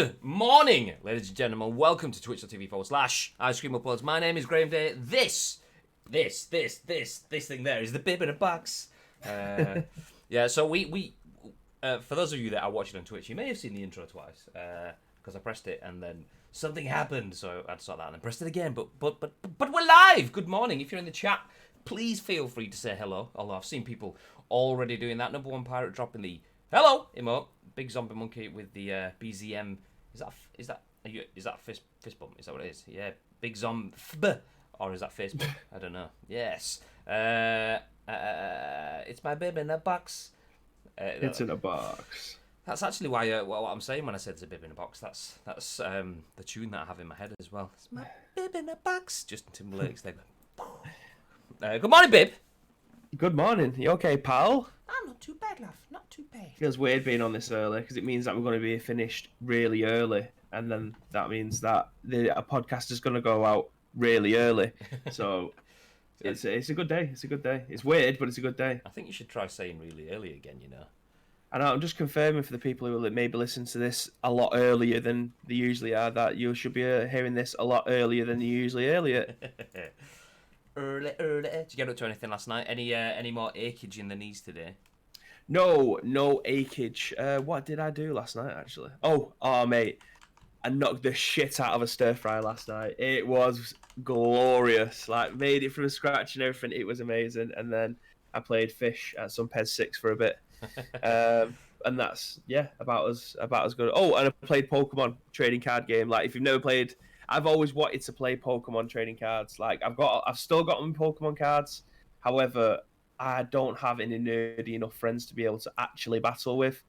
Good morning, ladies and gentlemen. Welcome to twitch.tv/Ice Cream Uploads. My name is Graham Day. This thing there is the bib in a box. Yeah, so we for those of you that are watching on Twitch, you may have seen the intro twice because I pressed it and then something happened, so I had to start that and then pressed it again. But we're live. Good morning. If you're in the chat, please feel free to say hello. Although I've seen people already doing that. Number one pirate dropping the hello emote. Big zombie monkey with the BZM. Is that fist bump? Is that what it is? Yeah, big zombie. Or is that face bump? I don't know. Yes. It's my baby in a box. It's in a box. That's actually why what I'm saying when I said it's a bib in a box. That's the tune that I have in my head as well. It's my bib in a box. Justin Timberlake's there. Good morning, Bib. Good morning. You okay, pal? I'm not too bad, love. Not too bad. Feels weird being on this early because it means that we're going to be finished really early, and then that means that a podcast is going to go out really early. So it's a good day. It's a good day. It's weird, but it's a good day. I think you should try saying really early again. You know. And I'm just confirming for the people who will maybe listen to this a lot earlier than they usually are that you should be hearing this a lot earlier than you usually earlier. Early. Did you get up to anything last night? Any more achage in the knees today? No achage. What did I do last night, actually? Oh, mate. I knocked the shit out of a stir fry last night. It was glorious. Like, made it from scratch and everything. It was amazing. And then I played fish at some PES 6 for a bit. And that's, about as good. Oh, and I played Pokemon trading card game. Like, if you've never played... I've always wanted to play Pokemon trading cards. Like, I've still got them Pokemon cards. However, I don't have any nerdy enough friends to be able to actually battle with.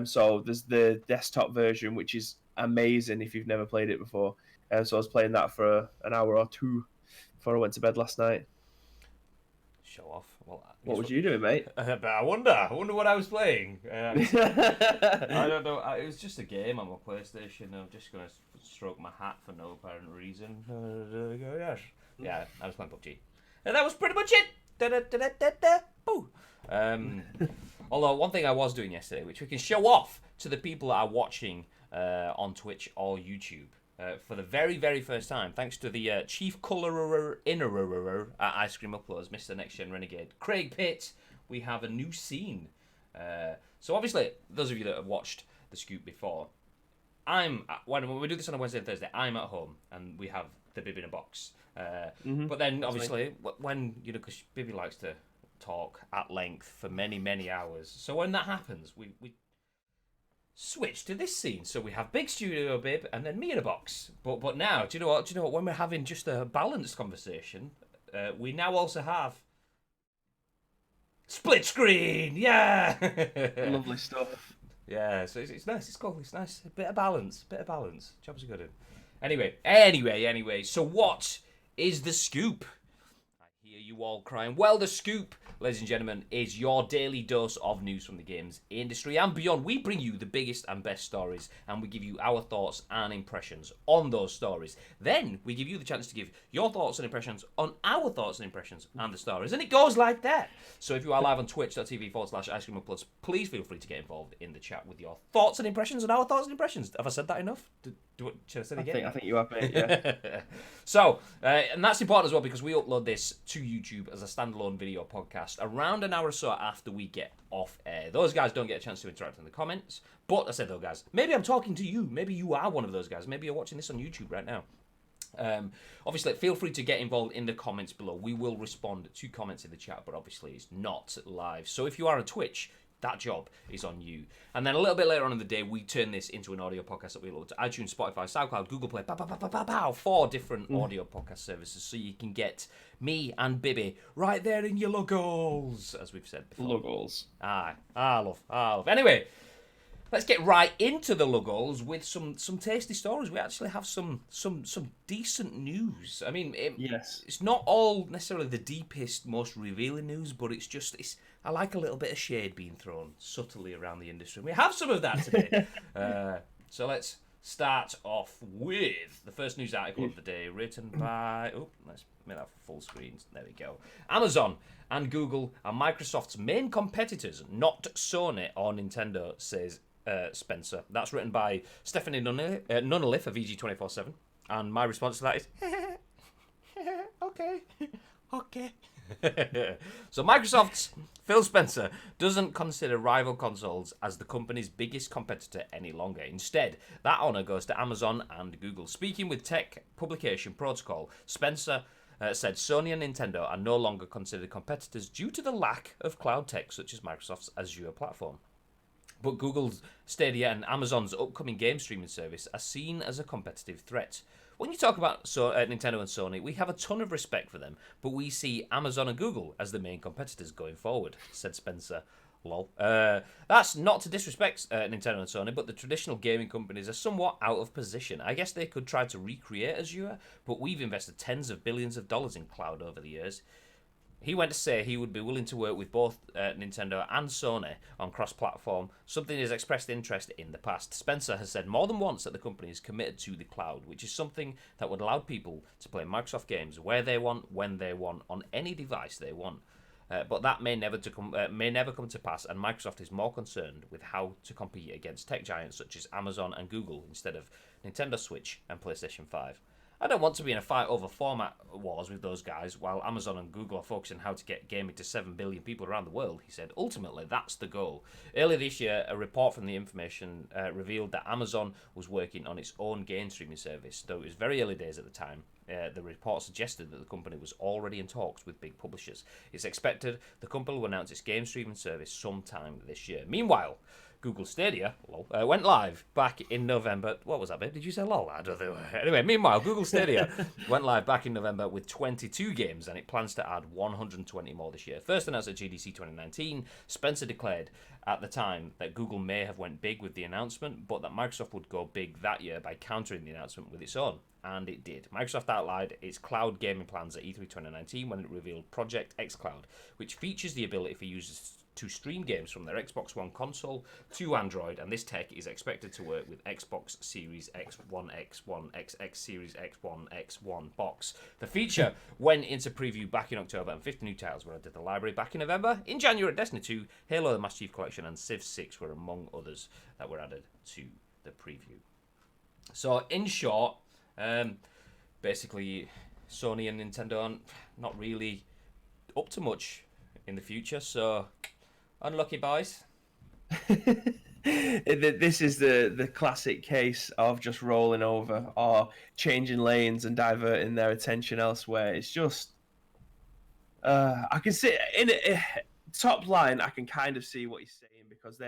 So there's the desktop version, which is amazing if you've never played it before. So I was playing that for an hour or two before I went to bed last night. Show off. Well, what was you doing, mate? But I wonder what I was playing. I don't know. It was just a game on my PlayStation. I'm just going to stroke my hat for no apparent reason. Yeah, I was playing PUBG. And that was pretty much it. Although one thing I was doing yesterday, which we can show off to the people that are watching on Twitch or YouTube for the very, very first time, thanks to the chief colourer at Ice Cream Uploads, Mr. Next Gen Renegade, Craig Pitt, we have a new scene. So obviously, those of you that have watched The Scoop before, when we do this on a Wednesday and Thursday, I'm at home and we have the bib in a box. But then obviously when because Bibby likes to talk at length for many hours, so when that happens we switch to this scene. So we have big studio Bib and then me in a box. But now do you know what when we're having just a balanced conversation, we now also have split screen. Lovely stuff. Yeah, so it's nice, it's cool, it's nice. A bit of balance. Jobs are good. Anyway, so what is the scoop? I hear you all crying. Well, the scoop, ladies and gentlemen, is your daily dose of news from the games industry and beyond. We bring you the biggest and best stories, and we give you our thoughts and impressions on those stories. Then we give you the chance to give your thoughts and impressions on our thoughts and impressions and the stories, and it goes like that. So if you are live on twitch.tv/Ice Cream Uploads, please feel free to get involved in the chat with your thoughts and impressions and our thoughts and impressions. Have I said that enough? Should I say it again? I think you have, mate, yeah. So, and that's important as well because we upload this to YouTube as a standalone video podcast around an hour or so after we get off air. Those guys don't get a chance to interact in the comments, but I said those guys. Maybe I'm talking to you. Maybe you are one of those guys. Maybe you're watching this on YouTube right now. Obviously, feel free to get involved in the comments below. We will respond to comments in the chat, but obviously it's not live. So if you are on Twitch, that job is on you. And then a little bit later on in the day, we turn this into an audio podcast that we upload to iTunes, Spotify, SoundCloud, Google Play, 4 different audio podcast services, so you can get me and Bibby right there in your logos, as we've said before. Logos. I love. Anyway, let's get right into the logos with some tasty stories. We actually have some decent news. I mean, it's not all necessarily the deepest, most revealing news, but I like a little bit of shade being thrown subtly around the industry. We have some of that today. So let's start off with the first news article of the day, written by... let's make that full screen. There we go. Amazon and Google are Microsoft's main competitors, not Sony or Nintendo, says Spencer. That's written by Stephany Nunneley for VG247. And my response to that is, okay, okay. So Microsoft's Phil Spencer doesn't consider rival consoles as the company's biggest competitor any longer. Instead, that honor goes to Amazon and Google. Speaking with Tech Publication Protocol, Spencer said Sony and Nintendo are no longer considered competitors due to the lack of cloud tech such as Microsoft's Azure platform. But Google's Stadia and Amazon's upcoming game streaming service are seen as a competitive threat. When you talk about Nintendo and Sony, we have a ton of respect for them, but we see Amazon and Google as the main competitors going forward, said Spencer. Lol. That's not to disrespect Nintendo and Sony, but the traditional gaming companies are somewhat out of position. I guess they could try to recreate Azure, but we've invested tens of billions of dollars in cloud over the years. He went to say he would be willing to work with both Nintendo and Sony on cross-platform, something he's expressed interest in the past. Spencer has said more than once that the company is committed to the cloud, which is something that would allow people to play Microsoft games where they want, when they want, on any device they want. But that may never come to pass, and Microsoft is more concerned with how to compete against tech giants such as Amazon and Google instead of Nintendo Switch and PlayStation 5. I don't want to be in a fight over format wars with those guys while Amazon and Google are focusing on how to get gaming to 7 billion people around the world, he said. Ultimately, that's the goal. Earlier this year, a report from the information revealed that Amazon was working on its own game streaming service, though it was very early days at the time. The report suggested that the company was already in talks with big publishers. It's expected the company will announce its game streaming service sometime this year. Meanwhile, Google Stadia went live back in November. What was that, babe? Did you say lol? I don't know. Anyway, meanwhile, Google Stadia went live back in November with 22 games, and it plans to add 120 more this year. First announced at GDC 2019, Spencer declared at the time that Google may have went big with the announcement, but that Microsoft would go big that year by countering the announcement with its own. And it did. Microsoft outlined its cloud gaming plans at E3 2019 when it revealed Project xCloud, which features the ability for users to stream games from their Xbox One console to Android, and this tech is expected to work with Xbox Series X, One X, One XX, Series X, One X, One box. The feature went into preview back in October, and 50 new titles were added to the library back in November. In January, Destiny 2, Halo: The Master Chief Collection, and Civ 6 were among others that were added to the preview. So, in short, basically, Sony and Nintendo aren't not really up to much in the future, so unlucky boys. This is the classic case of just rolling over or changing lanes and diverting their attention elsewhere. It's just I can see in top line. I can kind of see what he's saying because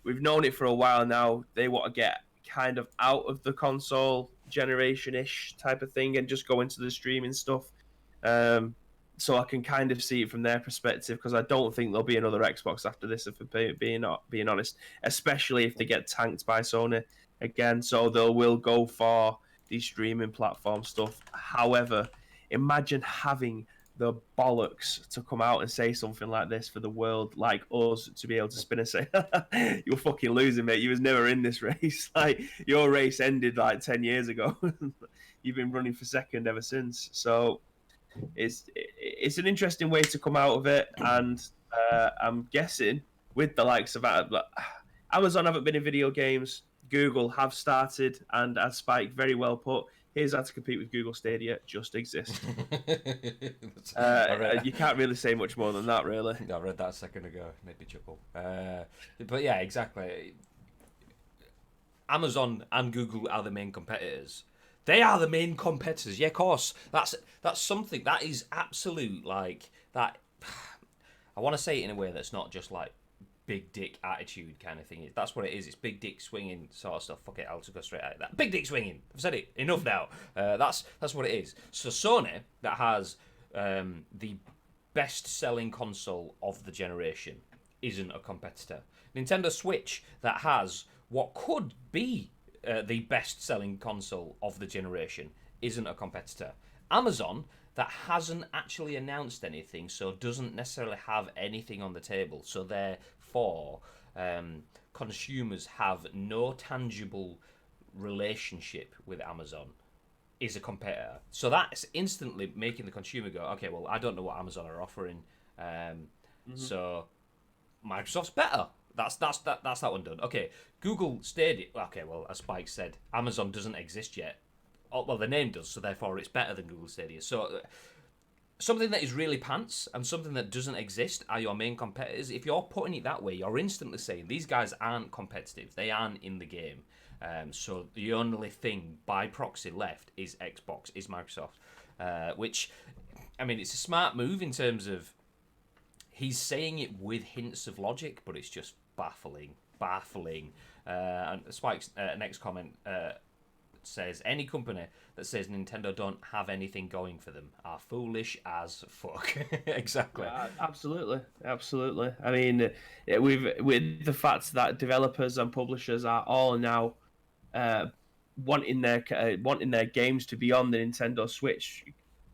we've known it for a while now. They want to get kind of out of the console generation-ish type of thing and just go into the streaming stuff. So I can kind of see it from their perspective because I don't think there'll be another Xbox after this, if we're being honest, especially if they get tanked by Sony again. So they will go for the streaming platform stuff. However, imagine having the bollocks to come out and say something like this for the world like us to be able to spin and say, you're fucking losing, mate. You was never in this race. Like, your race ended like 10 years ago. You've been running for second ever since. So it's an interesting way to come out of it, and I'm guessing with the likes of Amazon haven't been in video games, Google have started, and as Spike very well put, here's how to compete with Google Stadia, just exist. You can't really say much more than that, really. I read that a second ago, it made me chuckle. But yeah, exactly. Amazon and Google are the main competitors. They are the main competitors. Yeah, of course. That's something that is absolute, like, that. I want to say it in a way that's not just like big dick attitude kind of thing. That's what it is. It's big dick swinging sort of stuff. Fuck it, I'll just go straight at that. Big dick swinging. I've said it enough now. That's what it is. So Sony, that has the best-selling console of the generation, isn't a competitor. Nintendo Switch, that has what could be the best-selling console of the generation, isn't a competitor. Amazon, that hasn't actually announced anything, so doesn't necessarily have anything on the table, so therefore consumers have no tangible relationship with Amazon, is a competitor. So that's instantly making the consumer go, okay, well, I don't know what Amazon are offering, so Microsoft's better. That's that one done. Okay, Google Stadia. Okay, well, as Spike said, Amazon doesn't exist yet. Oh, well, the name does, so therefore it's better than Google Stadia. So something that is really pants and something that doesn't exist are your main competitors. If you're putting it that way, you're instantly saying these guys aren't competitive. They aren't in the game. So the only thing by proxy left is Xbox, is Microsoft. Which, I mean, it's a smart move in terms of he's saying it with hints of logic, but it's just baffling. And Spike's next comment says, any company that says Nintendo don't have anything going for them are foolish as fuck. Exactly. Absolutely. I mean, with the fact that developers and publishers are all now wanting their games to be on the Nintendo Switch,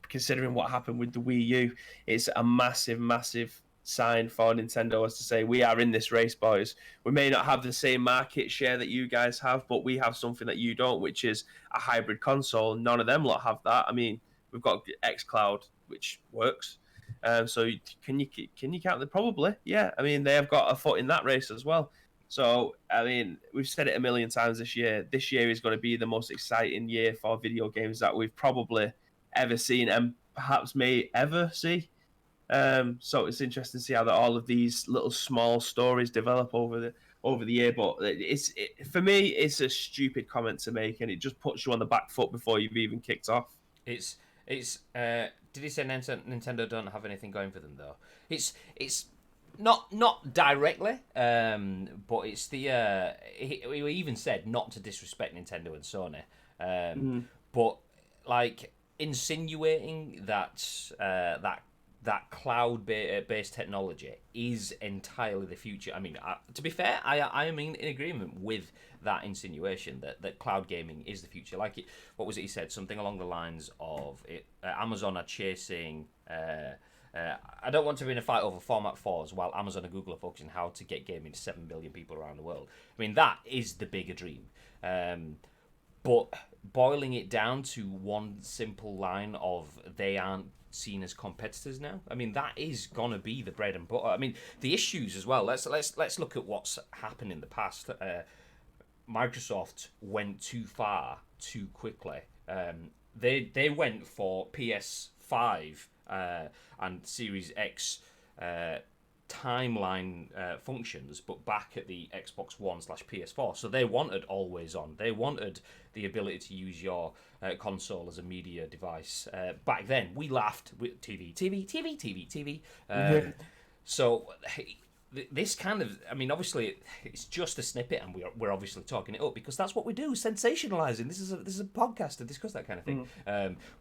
considering what happened with the Wii U, it's a massive sign for Nintendo as to say, we are in this race, boys. We may not have the same market share that you guys have, but we have something that you don't, which is a hybrid console. None of them lot have that. I mean, we've got xCloud, which works. So can you count them? Probably, yeah. I mean, they have got a foot in that race as well. So, I mean, we've said it a million times this year. This year is going to be the most exciting year for video games that we've probably ever seen and perhaps may ever see. So it's interesting to see how all of these little small stories develop over the year. But for me, it's a stupid comment to make, and it just puts you on the back foot before you've even kicked off. It's did he say Nintendo don't have anything going for them though? It's not directly, but it's the he even said not to disrespect Nintendo and Sony, but like insinuating that that cloud-based technology is entirely the future. I mean, to be fair, I am in agreement with that insinuation that cloud gaming is the future. Like, what was it he said? Something along the lines of Amazon are chasing... I don't want to be in a fight over Format 4s while Amazon and Google are focusing on how to get gaming to 7 billion people around the world. I mean, that is the bigger dream. But boiling it down to one simple line of they aren't seen as competitors now, I mean, that is gonna be the bread and butter. I mean, the issues as well. Let's look at what's happened in the past. Microsoft went too far too quickly. They went for PS5 and Series X timeline functions, but back at the Xbox One/PS4. So they wanted always on. They wanted the ability to use your console as a media device. Back then, we laughed with TV. So this kind of, I mean, obviously it's just a snippet, and we're obviously talking it up because that's what we do, sensationalizing. This is a podcast to discuss that kind of thing.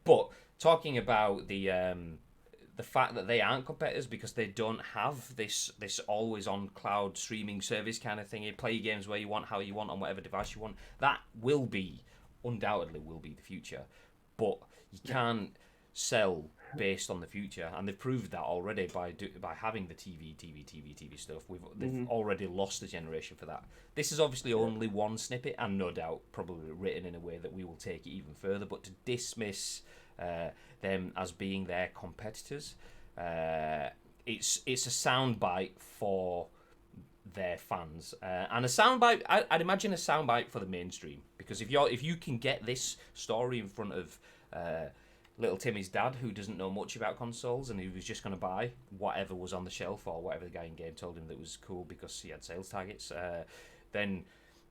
But talking about the fact that they aren't competitors because they don't have this always on cloud streaming service kind of thing. You play games where you want, how you want, on whatever device you want. That undoubtedly will be the future. But you can't sell based on the future, and they've proved that already by having the TV stuff. They've already lost a generation for that. This is obviously only one snippet, and no doubt probably written in a way that we will take it even further. But to dismiss them as being their competitors, it's a soundbite for their fans, and a soundbite. I'd imagine a soundbite for the mainstream, because if you can get this story in front of little Timmy's dad, who doesn't know much about consoles and who was just going to buy whatever was on the shelf or whatever the guy in game told him that was cool because he had sales targets, then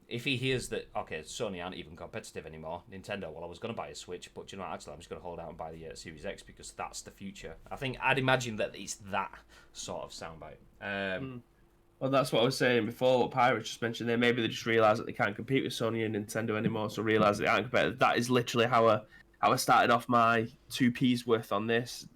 if he hears that, okay, Sony aren't even competitive anymore, Nintendo, well, I was going to buy a Switch, but you know what, actually I'm just going to hold out and buy the Series X because that's the future. I'd imagine that it's that sort of soundbite. Well, that's what I was saying before, what Pirates just mentioned there. Maybe they just realise that they can't compete with Sony and Nintendo anymore, so realise they aren't competitive. That is literally how I started off my 2p's worth on this.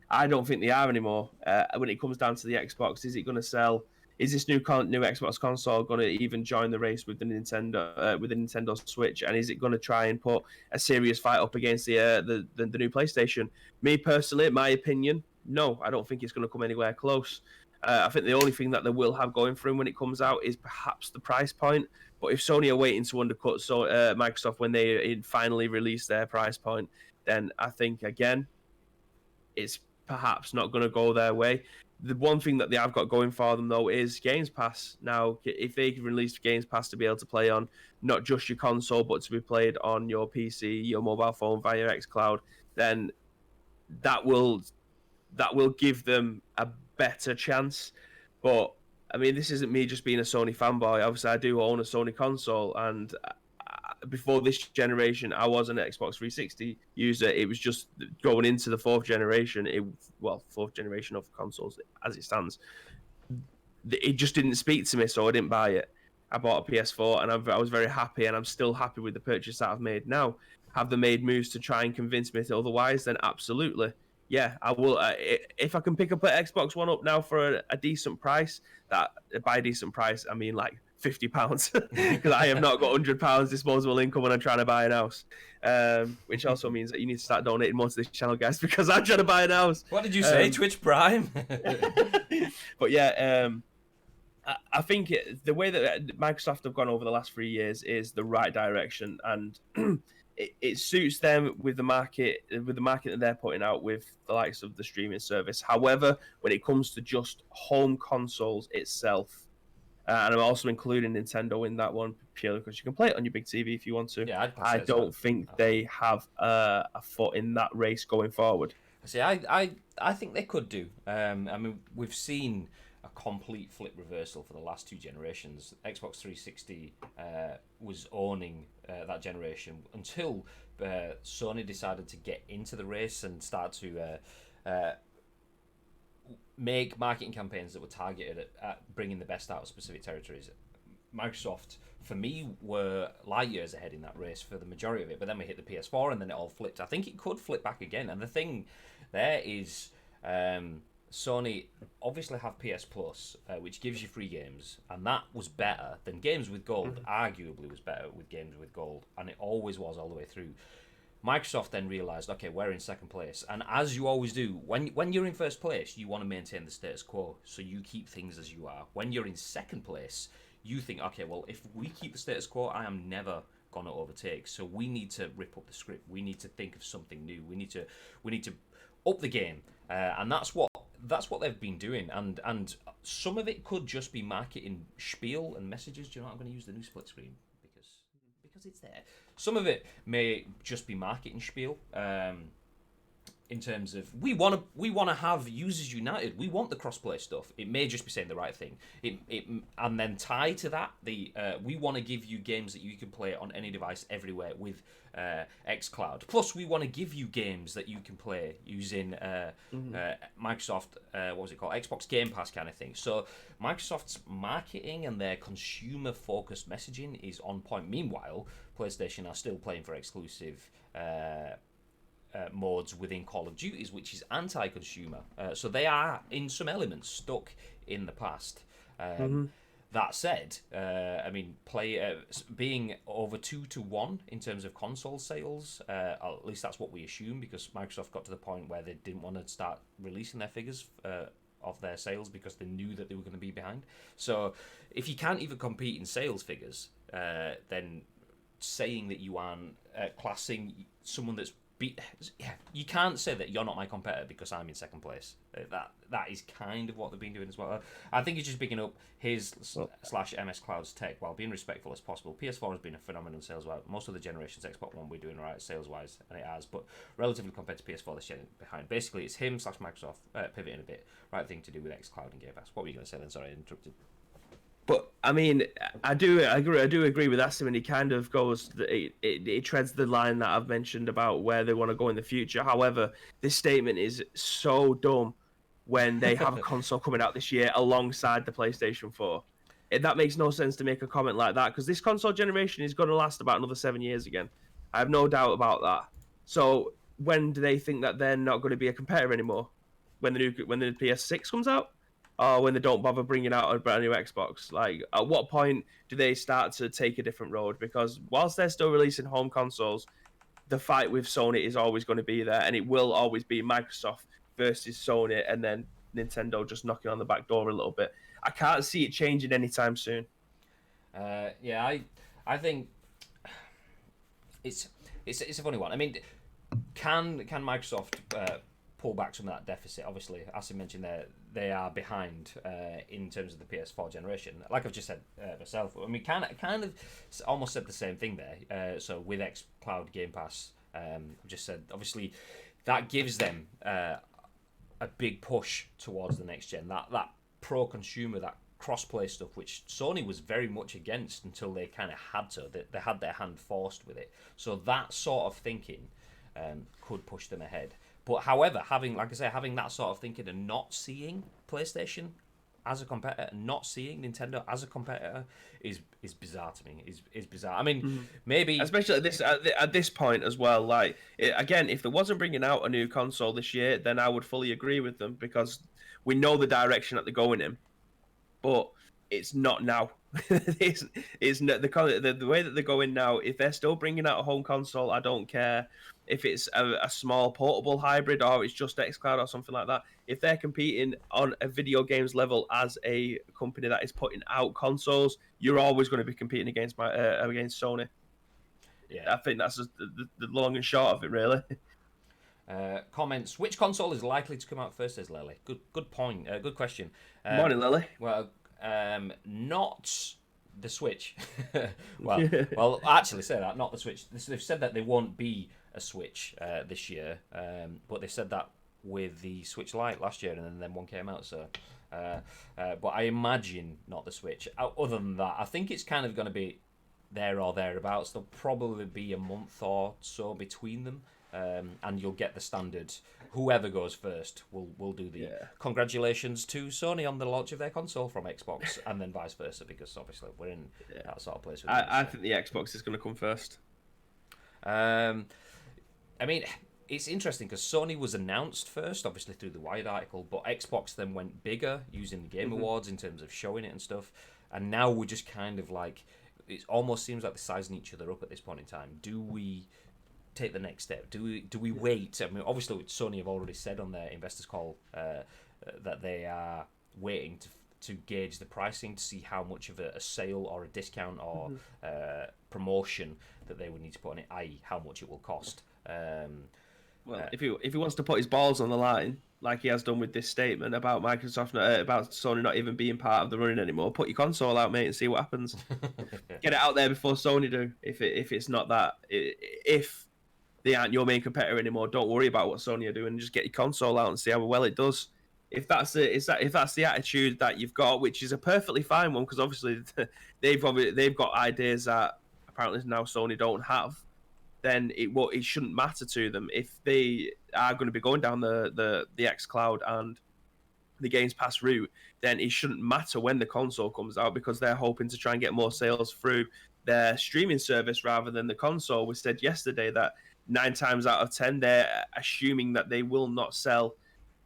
I don't think they are anymore. When it comes down to the Xbox, is it going to sell? Is this new Xbox console going to even join the race with the Nintendo Switch? And is it going to try and put a serious fight up against the new PlayStation? Me personally, my opinion, no, I don't think it's going to come anywhere close. I think the only thing that they will have going for them when it comes out is perhaps the price point. But if Sony are waiting to undercut Microsoft when they finally release their price point, then I think, again, it's perhaps not going to go their way. The one thing that they have got going for them though is Games Pass. Now, if they can release Games Pass to be able to play on not just your console, but to be played on your PC, your mobile phone via xCloud, then that will give them a better chance. But I mean, this isn't me just being a Sony fanboy. Obviously, I do own a Sony console, and before this generation, I was an Xbox 360 user. It was just going into the fourth generation. Fourth generation of consoles as it stands. It just didn't speak to me, so I didn't buy it. I bought a PS4, and I was very happy, and I'm still happy with the purchase that I've made now. Have they made moves to try and convince me otherwise? Then absolutely. Yeah, I will. If I can pick up an Xbox One up now for a decent price, that by a decent price, I mean like £50, because I have not got £100 disposable income when I'm trying to buy an house. Which also means that you need to start donating more to this channel, guys, because I'm trying to buy an house. What did you say? Twitch Prime? But yeah, I think the way that Microsoft have gone over the last 3 years is the right direction, and it suits them with the market that they're putting out with the likes of the streaming service. However, when it comes to just home consoles itself, and I'm also including Nintendo in that one purely because you can play it on your big TV if you want to. Yeah, I don't think they have a foot in that race going forward. See, I think they could do. I mean, we've seen a complete flip reversal for the last two generations. Xbox 360 was owning that generation until Sony decided to get into the race and start to make marketing campaigns that were targeted at bringing the best out of specific territories. Microsoft, for me, were light years ahead in that race for the majority of it, but then we hit the PS4 and then it all flipped. I think it could flip back again, and the thing there is Sony obviously have PS Plus, which gives you free games, and that was better than Games with Gold. Arguably was better with Games with Gold, and it always was all the way through. Microsoft then realised, okay, we're in second place, and as you always do, when you're in first place, you want to maintain the status quo, so you keep things as you are. When you're in second place, you think, okay, well, if we keep the status quo, I am never going to overtake, so we need to rip up the script. We need to think of something new. We need to up the game, and that's what they've been doing, and some of it could just be marketing spiel and messages. Do you know what? I'm going to use the new split screen because it's there. Some of it may just be marketing spiel, in terms of we want to have users united. We want the crossplay stuff. It may just be saying the right thing. And then tie to that we want to give you games that you can play on any device everywhere with xCloud. Plus, we want to give you games that you can play using Microsoft, what was it called, Xbox Game Pass kind of thing. So Microsoft's marketing and their consumer-focused messaging is on point. Meanwhile, PlayStation are still playing for exclusive modes within Call of Duties, which is anti-consumer. So they are, in some elements, stuck in the past. That said, I mean, being over 2-1 in terms of console sales, at least that's what we assume, because Microsoft got to the point where they didn't want to start releasing their figures of their sales because they knew that they were going to be behind. So if you can't even compete in sales figures, then saying that you aren't classing someone that's you can't say that you're not my competitor because I'm in second place. That is kind of what they've been doing as well. I think he's just picking up his / MS Cloud's tech while being respectful as possible. PS4 has been a phenomenal sales-wise. Most of the generations, Xbox One, we're doing right sales-wise, and it has, but relatively compared to PS4, this gen behind. Basically, it's him / Microsoft pivoting a bit. Right thing to do with xCloud and Game Pass. What were you going to say then? Sorry, I interrupted. But I mean, I do agree with Asim, and he kind of goes, it treads the line that I've mentioned about where they want to go in the future. However, this statement is so dumb when they have a console coming out this year alongside the PlayStation 4. That makes no sense to make a comment like that, because this console generation is going to last about another 7 years again. I have no doubt about that. So when do they think that they're not going to be a competitor anymore? When the PS6 comes out? Or when they don't bother bringing out a brand new Xbox? Like, at what point do they start to take a different road? Because whilst they're still releasing home consoles, the fight with Sony is always going to be there, and it will always be Microsoft versus Sony, and then Nintendo just knocking on the back door a little bit. I can't see it changing anytime soon. Yeah, I think it's a funny one. I mean, can Microsoft pull back some of that deficit. Obviously, as I mentioned, they are behind in terms of the PS4 generation. Like I've just said myself, I mean, kind of almost said the same thing there. So with xCloud Game Pass, I've just said obviously that gives them a big push towards the next gen. That pro consumer, that cross-play stuff, which Sony was very much against until they kind of had to. They had their hand forced with it. So that sort of thinking could push them ahead. But however, having that sort of thinking and not seeing PlayStation as a competitor, not seeing Nintendo as a competitor is bizarre to me. Is bizarre. I mean, maybe especially at this point as well. Like again, if there wasn't bringing out a new console this year, then I would fully agree with them because we know the direction that they're going in. But it's not now. it's not the way that they're going now. If they're still bringing out a home console, I don't care if it's a small portable hybrid or it's just xCloud or something like that. If they're competing on a video games level as a company that is putting out consoles, you're always going to be competing against Sony. Yeah, I think that's just the long and short of it, really. Comments. Which console is likely to come out first? Says Lily. Good point. Good question. Morning, Lily. Well, not the Switch. well, actually, say that not the Switch. They've said that they won't be a Switch this year, but they said that with the Switch Lite last year, and then one came out. So, but I imagine not the Switch. Other than that, I think it's kind of going to be there or thereabouts. There'll probably be a month or so between them. And you'll get the standard. Whoever goes first will do the congratulations to Sony on the launch of their console from Xbox, and then vice versa, because obviously we're in that sort of place. I think the Xbox is going to come first. I mean, it's interesting because Sony was announced first, obviously through the Wired article, but Xbox then went bigger using the Game Awards in terms of showing it and stuff, and now we're just kind of like, it almost seems like they're sizing each other up at this point in time. Do we take the next step? Do we wait? I mean, obviously Sony have already said on their investors call that they are waiting to gauge the pricing to see how much of a sale or a discount or promotion that they would need to put on it, i.e. how much it will cost. If he wants to put his balls on the line like he has done with this statement about Microsoft, about Sony not even being part of the running anymore, put your console out, mate, and see what happens. Get it out there before Sony do. If it's not that, if they aren't your main competitor anymore, don't worry about what Sony are doing. Just get your console out and see how well it does. If that's the attitude that you've got, which is a perfectly fine one, because obviously they've got ideas that apparently now Sony don't have, then it shouldn't matter to them. If they are going to be going down the xCloud and the Games Pass route, then it shouldn't matter when the console comes out, because they're hoping to try and get more sales through their streaming service rather than the console. We said yesterday that 9 times out of 10, they're assuming that they will not sell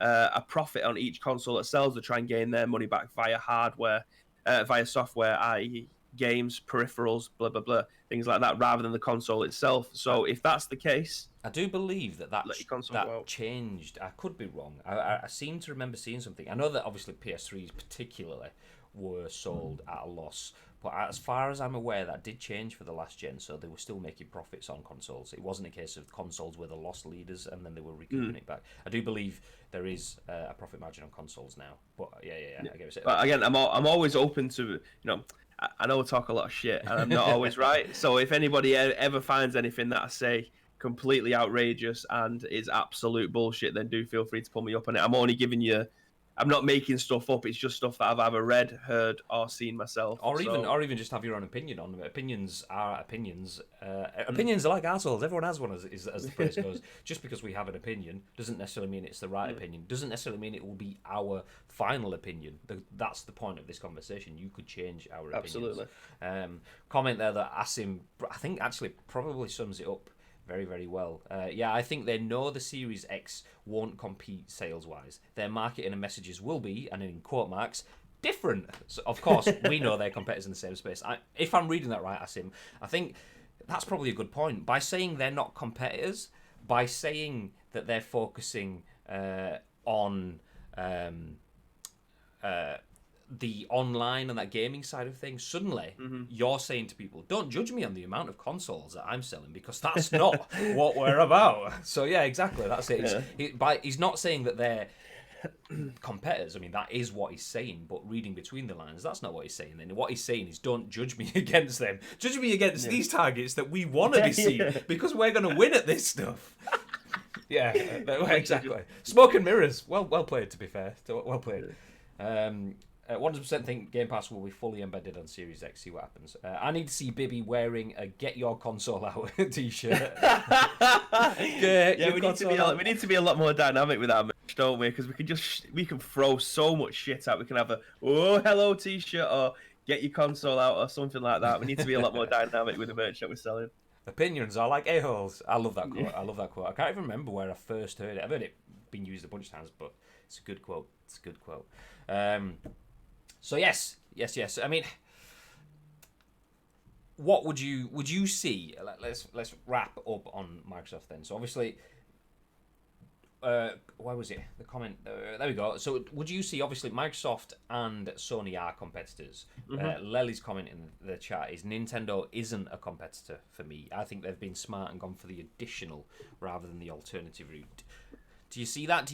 a profit on each console that sells to try and gain their money back via hardware, via software, i.e. games, peripherals, blah, blah, blah, things like that, rather than the console itself. So if that's the case, I do believe that changed. I could be wrong. I seem to remember seeing something. I know that obviously PS3s particularly were sold at a loss, but as far as I'm aware, that did change for the last gen, so they were still making profits on consoles. It wasn't a case of consoles were the loss leaders and then they were recouping it back. I do believe there is a profit margin on consoles now, but yeah. I get it. But again, I'm always open to, I know I talk a lot of shit and I'm not always right. So if anybody ever finds anything that I say completely outrageous and is absolute bullshit, then do feel free to pull me up on it. I'm only giving you, I'm not making stuff up. It's just stuff that I've either read, heard, or seen myself. Or even just have your own opinion on them. Opinions are opinions. Opinions are like assholes. Everyone has one, as the phrase goes. Just because we have an opinion doesn't necessarily mean it's the right opinion. Doesn't necessarily mean it will be our final opinion. That's the point of this conversation. You could change our opinions. Absolutely. Comment there that Asim, I think, actually probably sums it up very, very well. I think they know the Series X won't compete sales-wise. Their marketing and messages will be, and in quote marks, different. So, of course, we know they're competitors in the same space. If I'm reading that right, Asim, I think that's probably a good point. By saying they're not competitors, by saying that they're focusing on the online and that gaming side of things, suddenly you're saying to people, don't judge me on the amount of consoles that I'm selling, because that's not what we're about. So yeah, exactly, that's it. He's not saying that they're competitors. I mean, that is what he's saying, but reading between the lines, that's not what he's saying. Then what he's saying is, don't judge me against them. Judge me against these targets that we want to be seen, because we're going to win at this stuff. Yeah, exactly. Smoke and mirrors. Well played, to be fair. Well played. 100% think Game Pass will be fully embedded on Series X. See what happens. I need to see Bibby wearing a "Get Your Console Out" t-shirt. We need to be a lot more dynamic with our merch, don't we? Because we can throw so much shit out. We can have a "Oh hello" t-shirt or "Get Your Console Out" or something like that. We need to be a lot more dynamic with the merch that we're selling. Opinions are like a-holes. I love that quote. I love that quote. I can't even remember where I first heard it. I've heard it being used a bunch of times, but it's a good quote. So yes. I mean, what would you see? Let's wrap up on Microsoft then. So obviously, where was it? The comment. There we go. So would you see? Obviously, Microsoft and Sony are competitors. Lely's comment in the chat is Nintendo isn't a competitor for me. I think they've been smart and gone for the additional rather than the alternative route. Do you see that?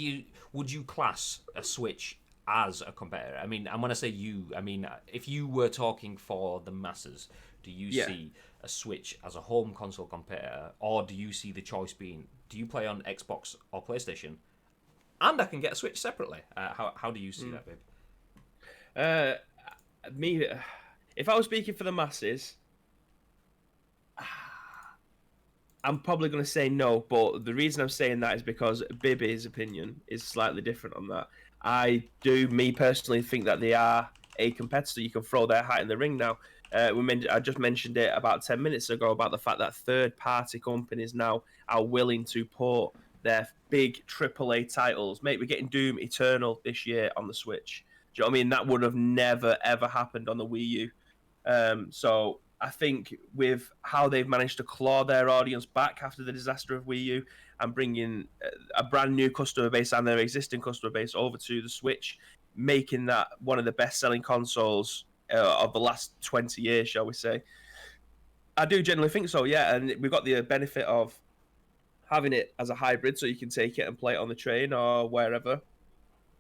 Would you class a Switch as a competitor? I mean, and when I say you, I mean, if you were talking for the masses, do you see a Switch as a home console competitor, or do you see the choice being, do you play on Xbox or PlayStation, and I can get a Switch separately? How do you see that, babe? Me, if I was speaking for the masses, I'm probably going to say no, but the reason I'm saying that is because Bibby's opinion is slightly different on that. Me personally, think that they are a competitor. You can throw their hat in the ring now. I just mentioned it about 10 minutes ago about the fact that third-party companies now are willing to port their big AAA titles. Mate, we're getting Doom Eternal this year on the Switch. Do you know what I mean? That would have never, ever happened on the Wii U. So I think with how they've managed to claw their audience back after the disaster of Wii U and bringing a brand new customer base and their existing customer base over to the Switch, making that one of the best-selling consoles of the last 20 years, shall we say. I do generally think so, yeah. And we've got the benefit of having it as a hybrid, so you can take it and play it on the train or wherever.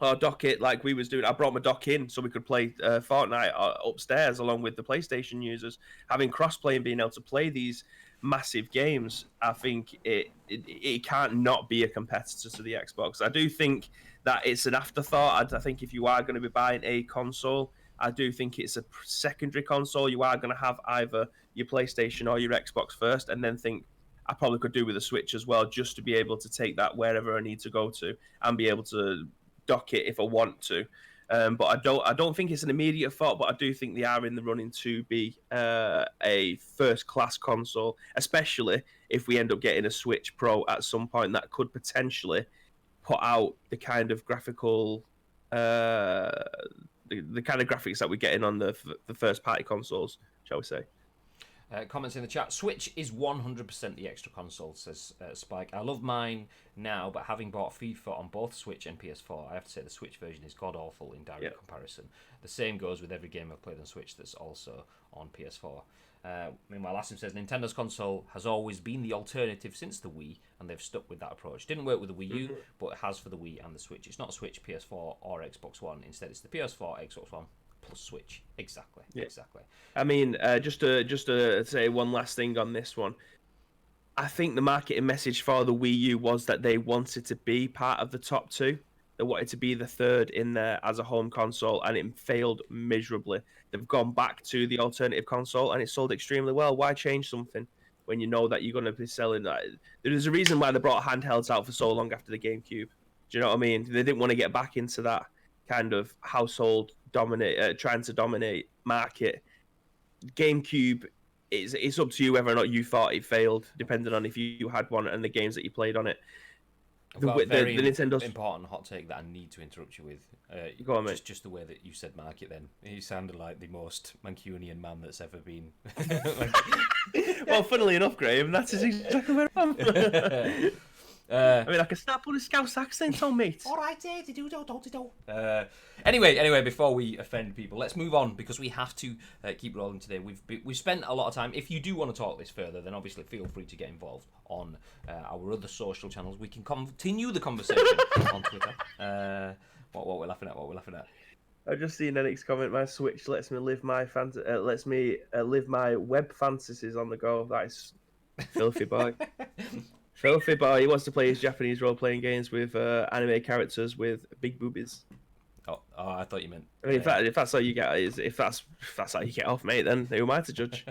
Or dock it like we was doing. I brought my dock in so we could play Fortnite upstairs along with the PlayStation users. Having crossplay and being able to play these massive games, I think it can't not be a competitor to the Xbox. I do think that it's an afterthought. I think if you are going to be buying a console, I do think it's a secondary console. You are going to have either your PlayStation or your Xbox first, and then think, I probably could do with a Switch as well, just to be able to take that wherever I need to go to and be able to dock it if I want to. But I don't think it's an immediate thought, but I do think they are in the running to be a first-class console, especially if we end up getting a Switch Pro at some point that could potentially put out the kind of graphical, the kind of graphics that we're getting on the first-party consoles, shall we say. Comments in the chat. Switch is 100% the extra console, says Spike. I love mine now, but having bought FIFA on both Switch and PS4, I have to say the Switch version is god-awful in direct comparison. The same goes with every game I've played on Switch that's also on PS4. Meanwhile, Asim says, Nintendo's console has always been the alternative since the Wii, and they've stuck with that approach. Didn't work with the Wii U, but it has for the Wii and the Switch. It's not Switch, PS4, or Xbox One. Instead, it's the PS4, Xbox One, plus Switch. Exactly. I mean, just to say one last thing on this one. I think the marketing message for the Wii U was that they wanted to be part of the top two. They wanted to be the third in there as a home console, and it failed miserably. They've gone back to the alternative console, and it sold extremely well. Why change something when you know that you're going to be selling that? There's a reason why they brought handhelds out for so long after the GameCube. Do you know what I mean? They didn't want to get back into that kind of household trying to dominate market. GameCube, it's up to you whether or not you thought it failed, depending on if you had one and the games that you played on it. I've got a very important hot take that I need to interrupt you with. Go on, mate. Just the way that you said market then. You sounded like the most Mancunian man that's ever been. Well, funnily enough, Graham, that's exactly where I'm. I mean, I can start putting a Scouse accent on, mate. All right, Anyway, before we offend people, let's move on because we have to keep rolling today. We've spent a lot of time. If you do want to talk this further, then obviously feel free to get involved on our other social channels. We can continue the conversation on Twitter. What we're laughing at? I've just seen Enix comment. My Switch lets me live my live my web fantasies on the go. That is filthy boy. Filthy boy. He wants to play his Japanese role-playing games with anime characters with big boobies. Oh, I thought you meant. I mean, if that's how you get, if that's how you get off, mate, then who am I to judge?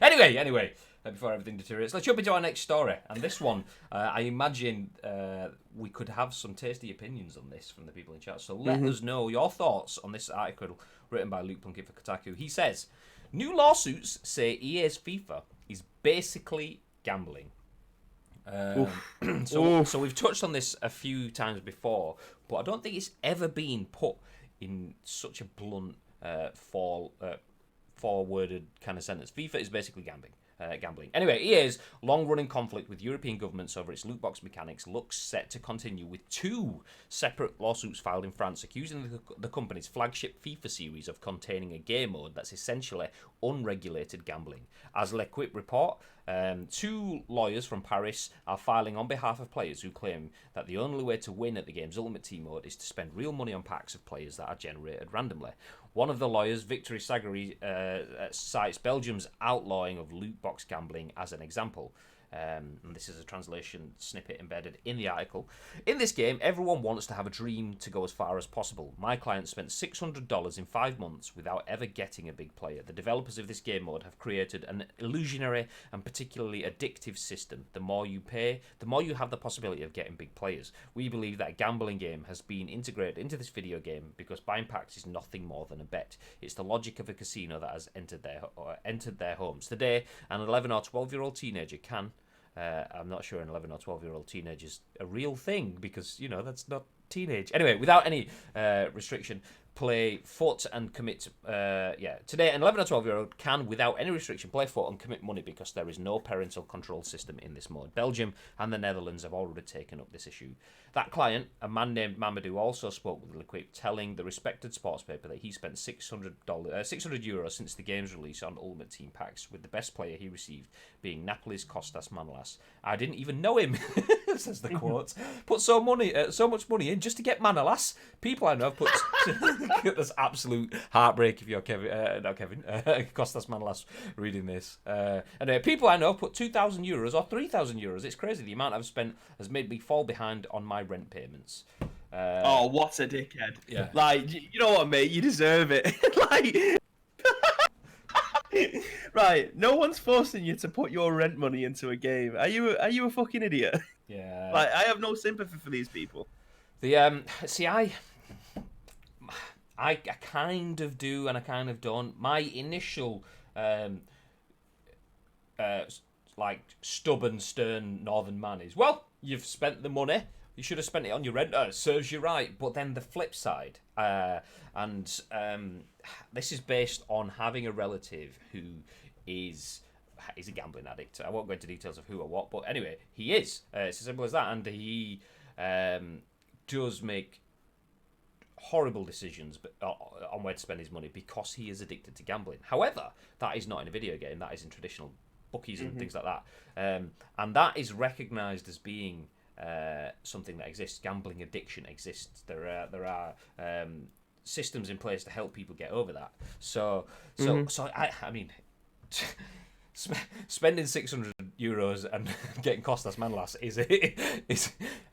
Anyway, before everything deteriorates, let's jump into our next story. And this one, I imagine we could have some tasty opinions on this from the people in chat. So let us know your thoughts on this article written by Luke Plunkett for Kotaku. He says, new lawsuits say EA's FIFA is basically gambling. So we've touched on this a few times before, but I don't think it's ever been put in such a blunt, four-worded kind of sentence. FIFA is basically gambling. Anyway, EA's long-running conflict with European governments over its loot box mechanics looks set to continue with two separate lawsuits filed in France accusing the company's flagship FIFA series of containing a game mode that's essentially unregulated gambling. As L'Equipe report, two lawyers from Paris are filing on behalf of players who claim that the only way to win at the game's Ultimate Team mode is to spend real money on packs of players that are generated randomly. One of the lawyers, Victory Sagari, cites Belgium's outlawing of loot box gambling as an example. And this is a translation snippet embedded in the article. In this game, everyone wants to have a dream to go as far as possible. My client spent $600 in 5 months without ever getting a big player. The developers of this game mode have created an illusionary and particularly addictive system. The more you pay, the more you have the possibility of getting big players. We believe that a gambling game has been integrated into this video game because buying packs is nothing more than a bet. It's the logic of a casino that has entered their homes. Today, an 11 or 12-year-old teenager can... I'm not sure an 11 or 12-year-old teenager is a real thing because, that's not teenage. Anyway, without any restriction, play foot and commit... Today, an 11 or 12-year-old can, without any restriction, play foot and commit money because there is no parental control system in this mode. Belgium and the Netherlands have already taken up this issue. That client, a man named Mamadou, also spoke with L'Equipe, telling the respected sports paper that he spent €600 since the game's release on Ultimate Team packs, with the best player he received being Napoli's Kostas Manolas. I didn't even know him, says the quote. Put so much money in just to get Manolas. People I know have put... That's absolute heartbreak if you're Kostas Manolas reading this. Anyway, people I know have put €2,000 or €3,000. It's crazy. The amount I've spent has made me fall behind on my rent payments. Oh, what a dickhead! Yeah, you know what, mate? You deserve it. Right? No one's forcing you to put your rent money into a game. Are you a fucking idiot? Yeah. I have no sympathy for these people. I kind of do and I kind of don't. My initial stubborn, stern northern man is, well, you've spent the money. You should have spent it on your rent. It serves you right. But then the flip side, this is based on having a relative who is a gambling addict. I won't go into details of who or what, but anyway, he is. It's as simple as that. And he does make horrible decisions on where to spend his money because he is addicted to gambling. However, that is not in a video game. That is in traditional bookies and things like that. And that is recognised as being something that exists. Gambling addiction exists. There are systems in place to help people get over that. So I mean, spending €600 and getting Kostas Manolas is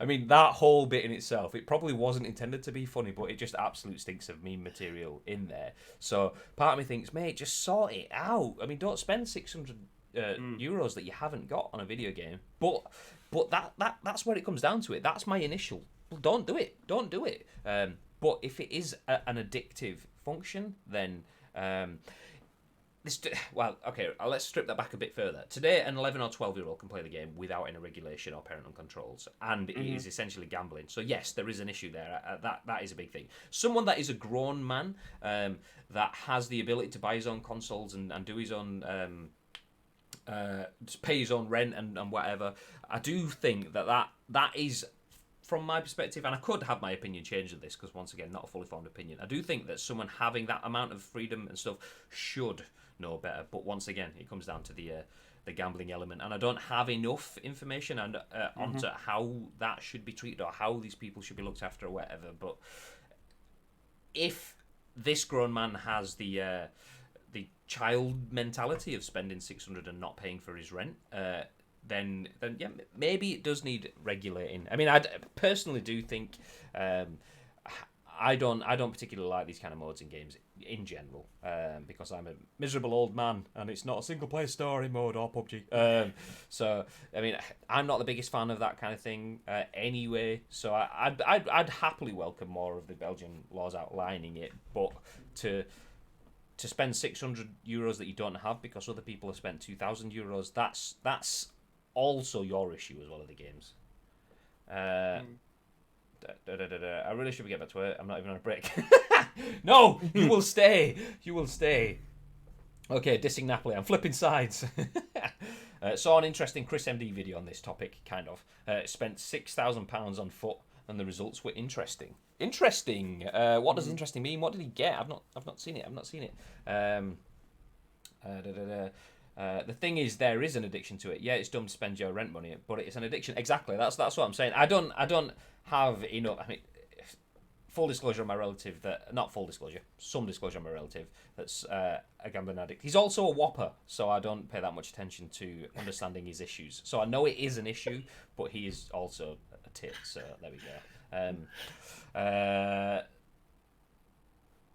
I mean, that whole bit in itself, it probably wasn't intended to be funny, but it just absolute stinks of meme material in there. So part of me thinks, mate, just sort it out. I mean, don't spend €600 that you haven't got on a video game. But that's where it comes down to it. That's my initial. Well, don't do it. But if it is an addictive function, then let's strip that back a bit further. Today, an 11 or 12-year-old can play the game without any regulation or parental controls, and it is essentially gambling. So yes, there is an issue there. That is a big thing. Someone that is a grown man that has the ability to buy his own consoles and do his own just pay his own rent and whatever. I do think that is, from my perspective, and I could have my opinion changed on this because, once again, not a fully formed opinion. I do think that someone having that amount of freedom and stuff should know better. But once again, it comes down to the gambling element, and I don't have enough information and onto how that should be treated or how these people should be looked after or whatever. But if this grown man has the child mentality of spending 600 and not paying for his rent, then yeah, maybe it does need regulating. I mean, I personally do think I don't particularly like these kind of modes in games in general, because I'm a miserable old man and it's not a single player story mode or PUBG. So I mean, I'm not the biggest fan of that kind of thing anyway. So I'd happily welcome more of the Belgian laws outlining it, but to spend €600 that you don't have because other people have spent €2,000, that's also your issue as well as the games. I really should get back to it. I'm not even on a break. No, you will stay. You will stay. Okay, dissing Napoli. I'm flipping sides. Saw an interesting Chris MD video on this topic, kind of. Spent £6,000 on foot, and the results were interesting. Interesting. What does interesting mean? What did he get? I've not seen it. I've not seen it. The thing is, there is an addiction to it. Yeah, it's dumb to spend your rent money, but it's an addiction. Exactly. That's what I'm saying. I don't have enough. I mean, full disclosure on my relative not full disclosure, some disclosure on my relative that's a gambling addict. He's also a whopper, so I don't pay that much attention to understanding his issues. So I know it is an issue, but he is also a tit. So there we go.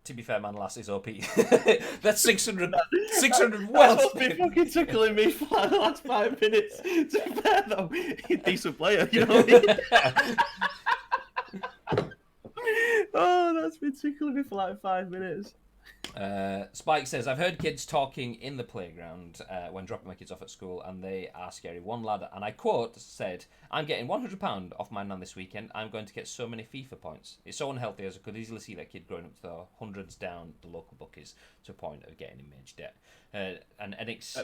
To be fair, man, last is OP. That's 600. 600 well. That's been fucking tickling me for like the last 5 minutes. To be fair, though, he's a decent player, you know what I mean? Oh, that's been tickling me for like 5 minutes. Spike says, I've heard kids talking in the playground when dropping my kids off at school, and they are scary. One lad, and I quote, said, I'm getting £100 off my nan this weekend. I'm going to get so many FIFA points. It's so unhealthy, as I could easily see that kid growing up to the hundreds down the local bookies to a point of getting in major debt. And Enix,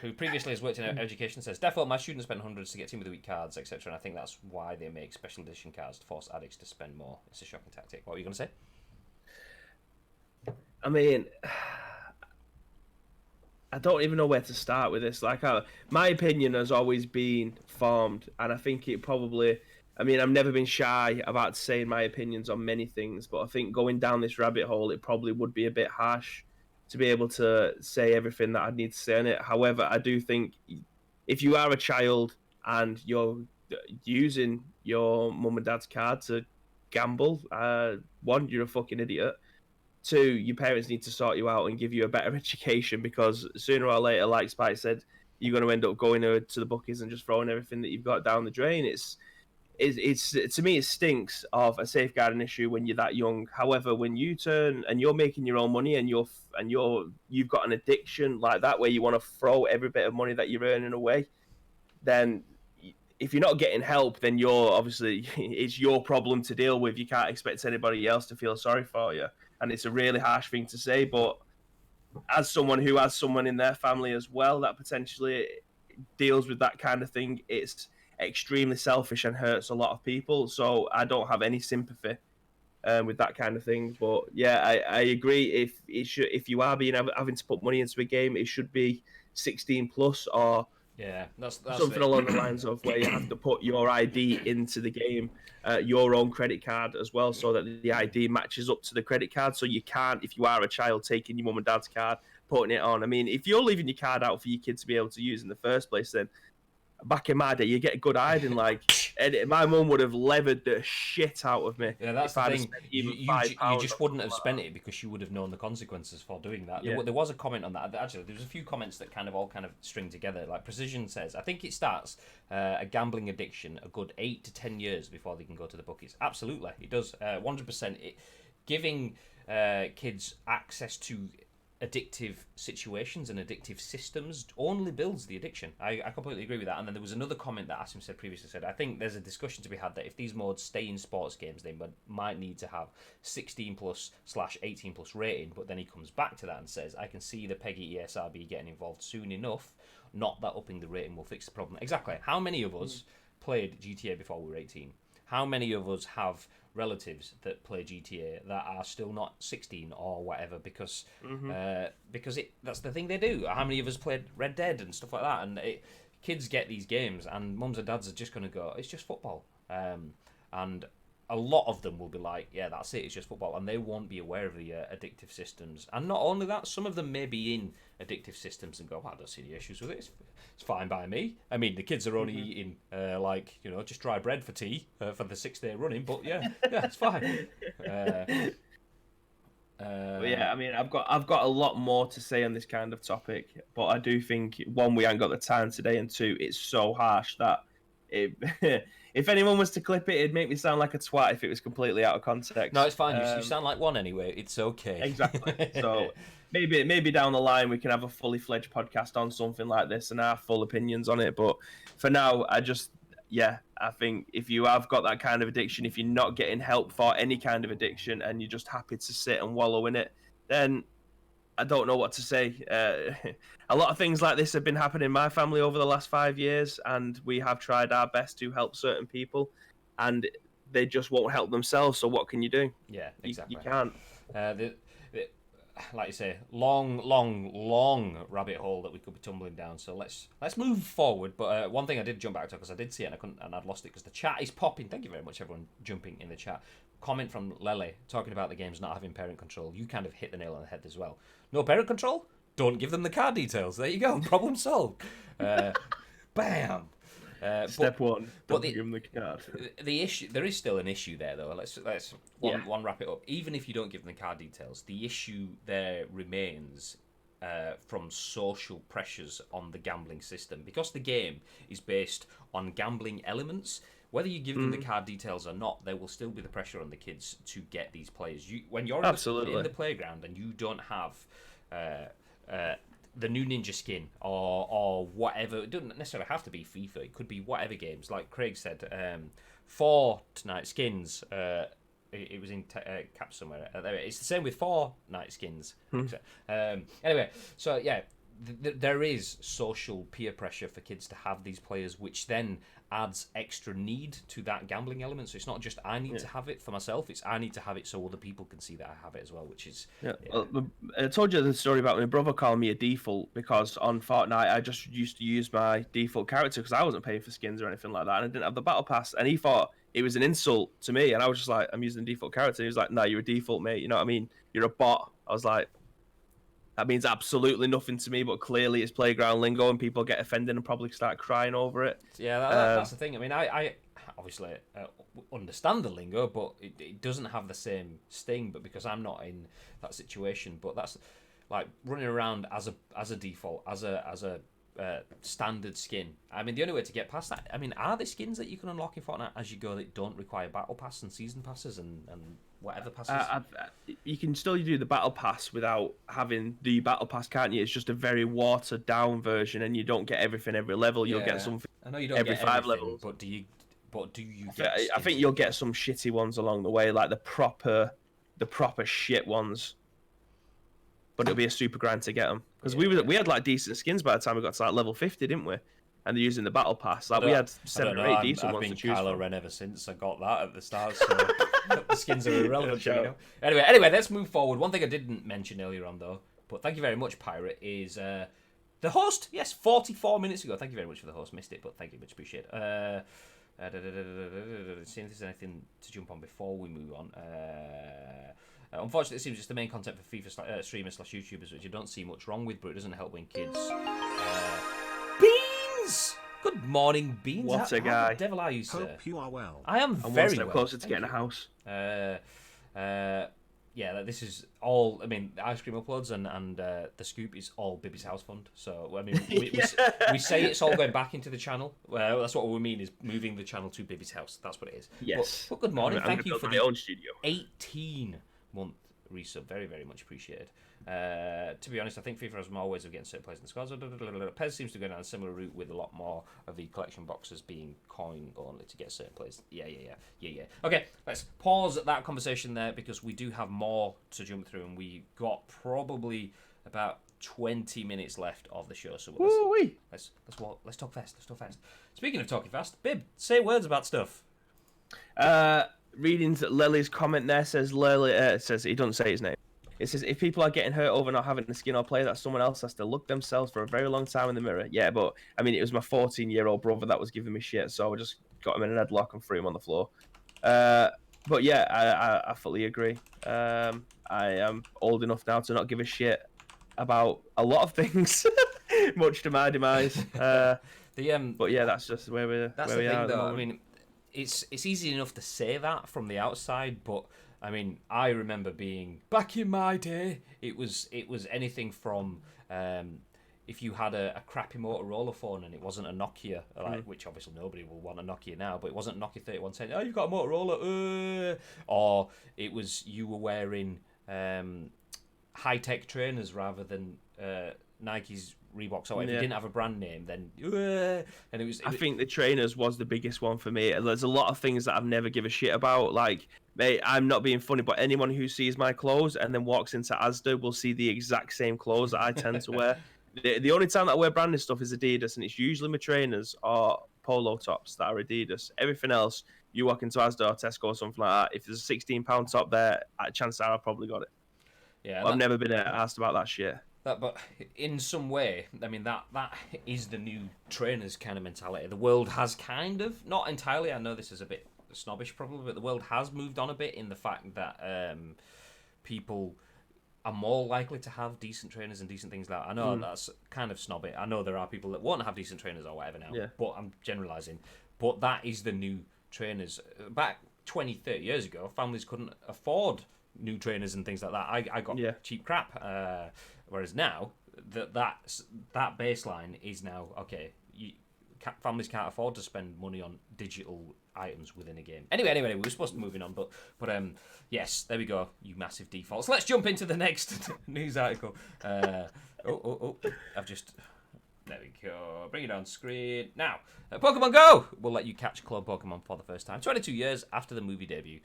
who previously has worked in education, says, Defo, my students spend hundreds to get Team of the Week cards, etc. And I think that's why they make special edition cards to force addicts to spend more. It's a shocking tactic. What were you going to say? I mean, I don't even know where to start with this. Like, my opinion has always been formed, and I think it probably. I mean, I've never been shy about saying my opinions on many things, but I think going down this rabbit hole, it probably would be a bit harsh to be able to say everything that I need to say on it. However, I do think if you are a child and you're using your mum and dad's card to gamble, one, you're a fucking idiot. Two, your parents need to sort you out and give you a better education, because sooner or later, like Spike said, you're going to end up going to the bookies and just throwing everything that you've got down the drain. It's to me, it stinks of a safeguarding issue when you're that young. However, when you turn and you're making your own money and you've got an addiction like that where you want to throw every bit of money that you're earning away, then if you're not getting help, then it's your problem to deal with. You can't expect anybody else to feel sorry for you. And it's a really harsh thing to say, but as someone who has someone in their family as well that potentially deals with that kind of thing, it's extremely selfish and hurts a lot of people. So I don't have any sympathy with that kind of thing. But yeah, I agree. If you are having to put money into a game, it should be 16 plus, or that's something along the lines of where you have to put your ID into the game, your own credit card as well, so that the ID matches up to the credit card. So you can't, if you are a child, taking your mum and dad's card, putting it on. I mean, if you're leaving your card out for your kids to be able to use in the first place, then back in my day, you get good hiding. Like, my mum would have levered the shit out of me. Yeah, that's the thing. You just wouldn't have spent it because you would have known the consequences for doing that. Yeah. There was a comment on that. Actually, there was a few comments that kind of string together. Like Precision says, I think it starts a gambling addiction a good 8 to 10 years before they can go to the bookies. Absolutely, it does. 100%. Giving kids access to addictive situations and addictive systems only builds the addiction. I completely agree with that. And then there was another comment that Asim said previously, said, I think there's a discussion to be had that if these modes stay in sports games, they might need to have 16 plus / 18 plus rating. But then he comes back to that and says, I can see the PEGI ESRB getting involved soon enough, not that upping the rating will fix the problem. Exactly. How many of us played GTA before we were 18? How many of us have relatives that play GTA that are still not 16 or whatever because that's the thing they do? How many of us played Red Dead and stuff like that? And kids get these games, and mums and dads are just going to go, it's just football. And a lot of them will be like, yeah, that's it, it's just football. And they won't be aware of the addictive systems. And not only that, some of them may be in addictive systems and go, I don't see any issues with it. It's fine by me. I mean, the kids are only eating, just dry bread for tea for the 6th day running. But yeah, it's fine. I mean, I've got a lot more to say on this kind of topic. But I do think, one, we haven't got the time today. And two, it's so harsh that if anyone was to clip it, it'd make me sound like a twat if it was completely out of context. No, it's fine. You sound like one anyway. It's okay. Exactly. So maybe down the line we can have a fully fledged podcast on something like this and our full opinions on it. But for now, I think if you have got that kind of addiction, if you're not getting help for any kind of addiction and you're just happy to sit and wallow in it, then I don't know what to say. A lot of things like this have been happening in my family over the last 5 years, and we have tried our best to help certain people, and they just won't help themselves. So what can you do? Yeah, exactly. You can't. Like you say, long rabbit hole that we could be tumbling down. So let's move forward. But one thing I did jump back to, because I did see it and I'd lost it because the chat is popping. Thank you very much, everyone jumping in the chat. Comment from Lele talking about the games not having parent control. You kind of hit the nail on the head as well. No parent control? Don't give them the card details. There you go. Problem solved. Bam. Step one. Don't give them the card. The issue, there is still an issue there, though. Let's one wrap it up. Even if you don't give them the card details, the issue there remains from social pressures on the gambling system, because the game is based on gambling elements. Whether you give them the card details or not, there will still be the pressure on the kids to get these players. When you're in the playground and you don't have the new Ninja skin or whatever, it doesn't necessarily have to be FIFA. It could be whatever games. Like Craig said, Fortnite skins. It was in cap somewhere. It's the same with Fortnite skins. Anyway, so yeah, there is social peer pressure for kids to have these players, which then adds extra need to that gambling element. So it's not just I need to have it for myself, it's I need to have it so other people can see that I have it as well, which is... Well, I told you the story about my brother calling me a default because on Fortnite I just used to use my default character because I wasn't paying for skins or anything like that, and I didn't have the battle pass, and he thought it was an insult to me, and I was just like, I'm using the default character. He was like, no, you're a default, mate, you know what I mean? You're a bot. I was like, that means absolutely nothing to me, but clearly it's playground lingo and people get offended and probably start crying over it. Yeah, that's the thing. I mean, I obviously understand the lingo, but it doesn't have the same sting. But because I'm not in that situation, but that's like running around as a default, as a standard skin. I mean, the only way to get past that, I mean, are there skins that you can unlock in Fortnite as you go that don't require battle pass and season passes and whatever passes? You can still do the battle pass without having the battle pass, can't you? It's just a very watered down version, and you don't get everything every level. You'll get something I know you don't every get 5 levels. But do you get I think you'll get some shitty ones along the way, like the proper shit ones. But it'll be a super grind to get them, because we had like decent skins by the time we got to like level 50, didn't we? And they're using the battle pass. Like we had 7 or 8 decent ones to choose from. I've been Kylo Ren ever since I got that at the start, so the skins are irrelevant. You know? Anyway, let's move forward. One thing I didn't mention earlier on though, but thank you very much, Pirate, is the host. Yes, 44 minutes ago. Thank you very much for the host. Missed it, but thank you, much appreciate it. See if there's anything to jump on before we move on. Unfortunately, it seems just the main content for FIFA streamers / YouTubers, which you don't see much wrong with, but it doesn't help when kids... Beans! Good morning, Beans. What a guy. How the devil are you, sir? Hope you are well. I am very well. Closer to getting a house. Yeah, this is all... I mean, the ice cream uploads and the scoop is all Bibby's House Fund. So, I mean, we say it's all going back into the channel. Well, that's what we mean, is moving the channel to Bibby's house. That's what it is. Yes. But good morning. Thank you for the own studio. 18-month resub. Very, very much appreciated. To be honest, I think FIFA has more ways of getting certain players in the squads. Pez seems to go down a similar route with a lot more of the collection boxes being coin only to get certain players. Yeah. Okay, let's pause that conversation there because we do have more to jump through, and we got probably about 20 minutes left of the show. So let's talk fast. Let's talk fast. Speaking of talking fast, Bib, say words about stuff. Reading Lily's comment there says says he doesn't say his name. It says if people are getting hurt over not having a skin or play, that someone else has to look themselves for a very long time in the mirror. Yeah, but I mean, it was my 14-year-old brother that was giving me shit, so I just got him in an headlock and threw him on the floor. But yeah, I fully agree. I am old enough now to not give a shit about a lot of things, much to my demise. But yeah, that's just where we are. That's the thing, though. I mean, it's easy enough to say that from the outside, but I mean, I remember being back in my day. It was anything from if you had a crappy Motorola phone and it wasn't a Nokia, which obviously nobody will want a Nokia now, but it wasn't Nokia 3110. Oh, you've got a Motorola, or it was you were wearing high-tech trainers rather than Nike's, Reeboks. Or if you didn't have a brand name, then and it was. I think the trainers was the biggest one for me. There's a lot of things that I've never give a shit about. Like, mate, I'm not being funny, but anyone who sees my clothes and then walks into Asda will see the exact same clothes that I tend to wear. The only time that I wear branded stuff is Adidas, and it's usually my trainers or polo tops that are Adidas. Everything else, you walk into Asda or Tesco or something like that. If there's a £16 top there, chances are I've probably got it. Yeah, I've never been asked about that shit. But in some way, I mean, that is the new trainers kind of mentality. The world has kind of, not entirely, I know this is a bit snobbish probably, but the world has moved on a bit in the fact that people are more likely to have decent trainers and decent things like that. I know that's kind of snobby. I know there are people that want to have decent trainers or whatever now, but I'm generalising. But that is the new trainers. Back 20, 30 years ago, families couldn't afford new trainers and things like that. I got cheap crap. Whereas now, that baseline is now, okay, families can't afford to spend money on digital items within a game. Anyway, we were supposed to be moving on, but yes, there we go, you massive defaults. Let's jump into the next news article. I've just... There we go. Bring it on screen. Now, Pokemon Go will let you catch Clone Pokemon for the first time. 22 years after the movie debut.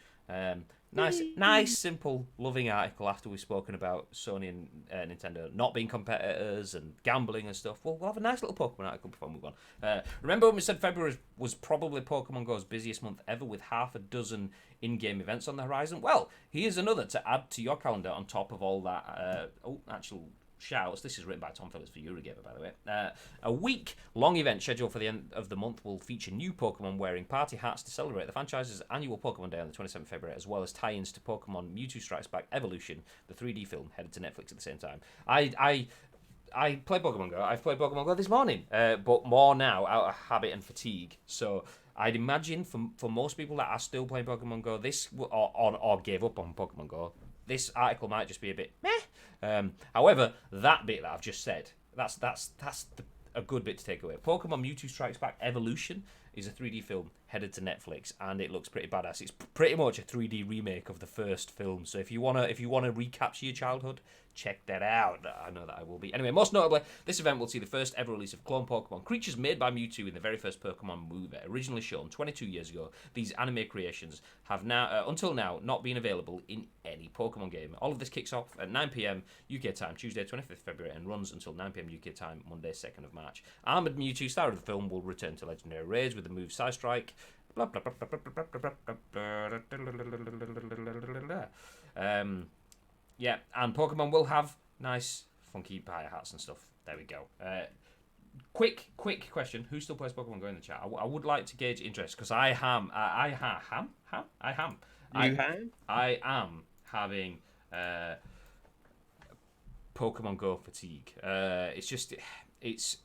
Nice, simple, loving article after we've spoken about Sony and Nintendo not being competitors and gambling and stuff. We'll have a nice little Pokemon article before we move on. Remember when we said February was probably Pokemon Go's busiest month ever with half a dozen in-game events on the horizon? Well, here's another to add to your calendar on top of all that actual shouts. This is written by Tom Phillips for Eurogamer, by the way. A week-long event scheduled for the end of the month will feature new Pokemon wearing party hats to celebrate the franchise's annual Pokemon Day on the 27th of February, as well as tie-ins to Pokemon Mewtwo Strikes Back Evolution, the 3D film, headed to Netflix at the same time. I play Pokemon Go. I've played Pokemon Go this morning, but more now out of habit and fatigue. So I'd imagine for most people that are still playing Pokemon Go, or gave up on Pokemon Go, this article might just be a bit meh. However, that bit that I've just said, that's a good bit to take away. Pokemon Mewtwo Strikes Back Evolution is a 3D film headed to Netflix, and it looks pretty badass. It's pretty much a 3D remake of the first film. So if you wanna recapture your childhood, check that out. I know that I will be. Anyway, most notably, this event will see the first ever release of Clone Pokemon, creatures made by Mewtwo in the very first Pokemon movie, originally shown 22 years ago. These anime creations have now, until now, not been available in any Pokemon game. All of this kicks off at 9 p.m. UK time, Tuesday 25th February, and runs until 9 p.m. UK time, Monday 2nd of March. Armored Mewtwo, star of the film, will return to legendary raids with the move Side Strike. Yeah, and Pokemon will have nice, funky party hats and stuff. There we go. Quick question: who still plays Pokemon Go in the chat? I would like to gauge interest because I am having Pokemon Go fatigue. It's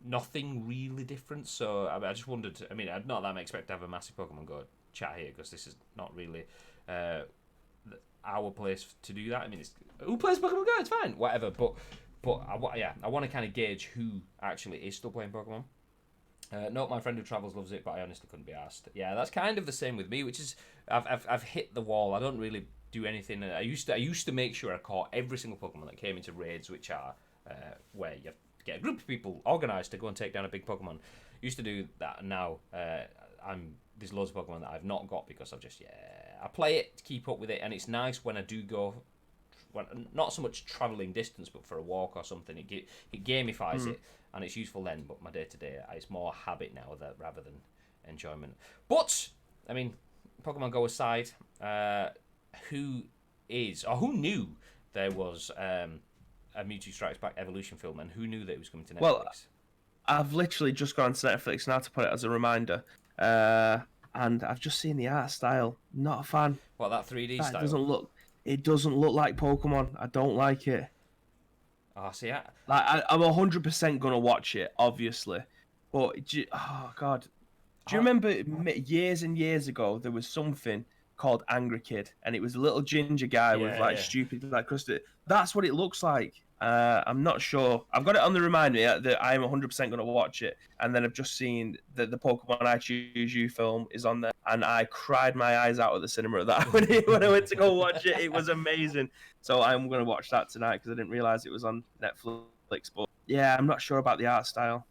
nothing really different. So I just wondered. I mean, not that I'm expecting to have a massive Pokemon Go chat here because this is not really our place to do that. I mean, who plays Pokemon Go? It's fine, whatever. But I want to kind of gauge who actually is still playing Pokemon. No, my friend who travels loves it, but I honestly couldn't be asked. Yeah, that's kind of the same with me, which is I've hit the wall. I don't really do anything. I used to make sure I caught every single Pokemon that came into raids, which are where you have to get a group of people organised to go and take down a big Pokemon. Used to do that, and now there's loads of Pokemon that I've not got because I play it to keep up with it, and it's nice when I do go. Well, not so much travelling distance, but for a walk or something, it gamifies it, and it's useful then. But my day to day, it's more habit now rather than enjoyment. But I mean, Pokemon Go aside, who knew there was a Mewtwo Strikes Back Evolution film, and who knew that it was coming to Netflix? Well, I've literally just gone to Netflix now to put it as a reminder, and I've just seen the art style. Not a fan. What, that 3D style? It doesn't look like Pokemon. I don't like it. Oh, see, I'm 100% gonna watch it, obviously, but oh god, do you remember years and years ago there was something called Angry Kid, and it was a little ginger guy with stupid crusted. That's what it looks like. I'm not sure. I've got it on the reminder that I'm 100% going to watch it, and then I've just seen that the Pokemon I Choose You film is on there, and I cried my eyes out at the cinema at that when I went to go watch it. It was amazing. So I'm going to watch that tonight because I didn't realize it was on Netflix. But yeah, I'm not sure about the art style.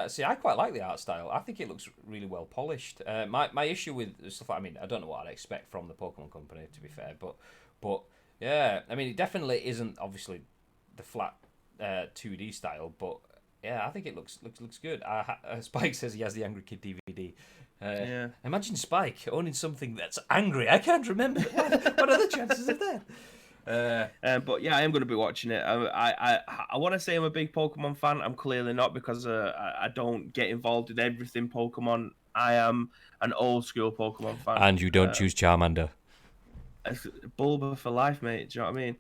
See, I quite like the art style. I think it looks really well polished. My issue with stuff, I mean, I don't know what I'd expect from the Pokemon Company, to be fair, but yeah, I mean, it definitely isn't obviously the flat 2D style, but yeah, I think it looks good. Spike says he has the Angry Kid DVD. Imagine Spike owning something that's angry. I can't remember. What are the chances of that? But yeah, I am going to be watching it. I want to say I'm a big Pokemon fan. I'm clearly not because I don't get involved in everything Pokemon. I am an old school Pokemon fan. And you don't choose Charmander. Bulba for life, mate. Do you know what I mean?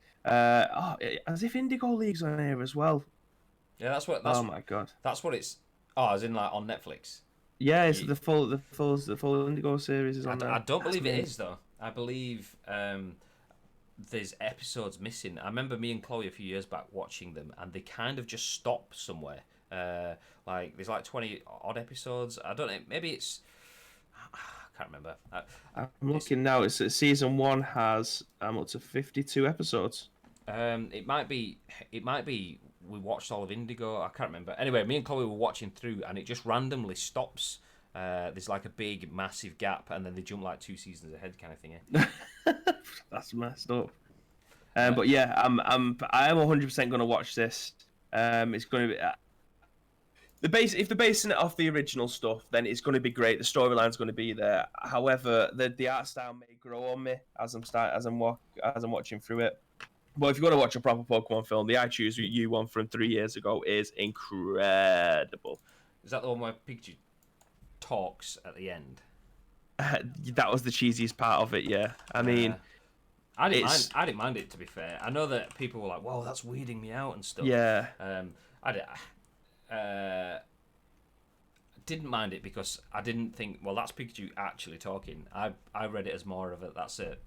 As if Indigo League's on here as well. Yeah, that's what. Oh my god, that's what it's. Oh, as in like on Netflix. Yeah, it's the full Indigo series is on there. I don't believe it is though. I believe there's episodes missing. I remember me and Chloe a few years back watching them, and they kind of just stop somewhere. Like there's like 20 odd episodes. I don't know. Maybe it's. I can't remember. I'm looking now. It's season 1 has up to 52 episodes. It might be. We watched all of Indigo. I can't remember. Anyway, me and Chloe were watching through, and it just randomly stops. There's like a big, massive gap, and then they jump like 2 seasons ahead, kind of thing. That's messed up. But yeah, I am 100% going to watch this. It's going to be. If they're basing it off the original stuff, then it's going to be great. The storyline's going to be there. However, the art style may grow on me as I'm watching through it. But if you're going to watch a proper Pokemon film, the I Choose You one from 3 years ago is incredible. Is that the one where Pikachu talks at the end? That was the cheesiest part of it. Yeah, I mean, I didn't mind it, to be fair. I know that people were like, "Whoa, that's weirding me out" and stuff. Yeah. I didn't mind it because I didn't think, well, that's Pikachu actually talking. I read it as more of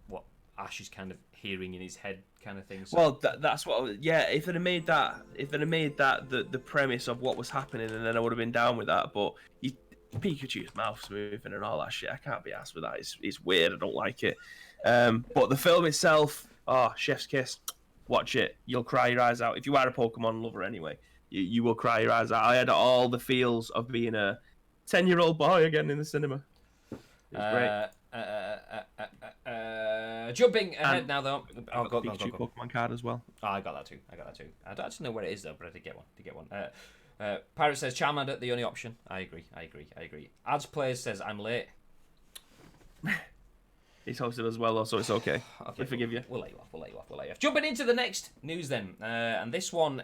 what Ash is kind of hearing in his head kind of thing. So. Well, that's what. Yeah, if it had made that the premise of what was happening, and then I would have been down with that. But Pikachu's mouth's moving and all that shit. I can't be asked with that. It's weird. I don't like it. But the film itself, chef's kiss. Watch it. You'll cry your eyes out. If you are a Pokemon lover anyway, you will cry your eyes out. I had all the feels of being a 10-year-old boy again in the cinema. It was great. Jumping ahead now, though. I've got a Pikachu Pokemon card as well. Oh, I got that too. I don't actually know where it is, though, but I did get one. Pirate says Charmander, the only option. I agree. Ads Plays says I'm late. He's hosted as well, though, so it's okay. We forgive you. We'll let you off. Jumping into the next news then. And this one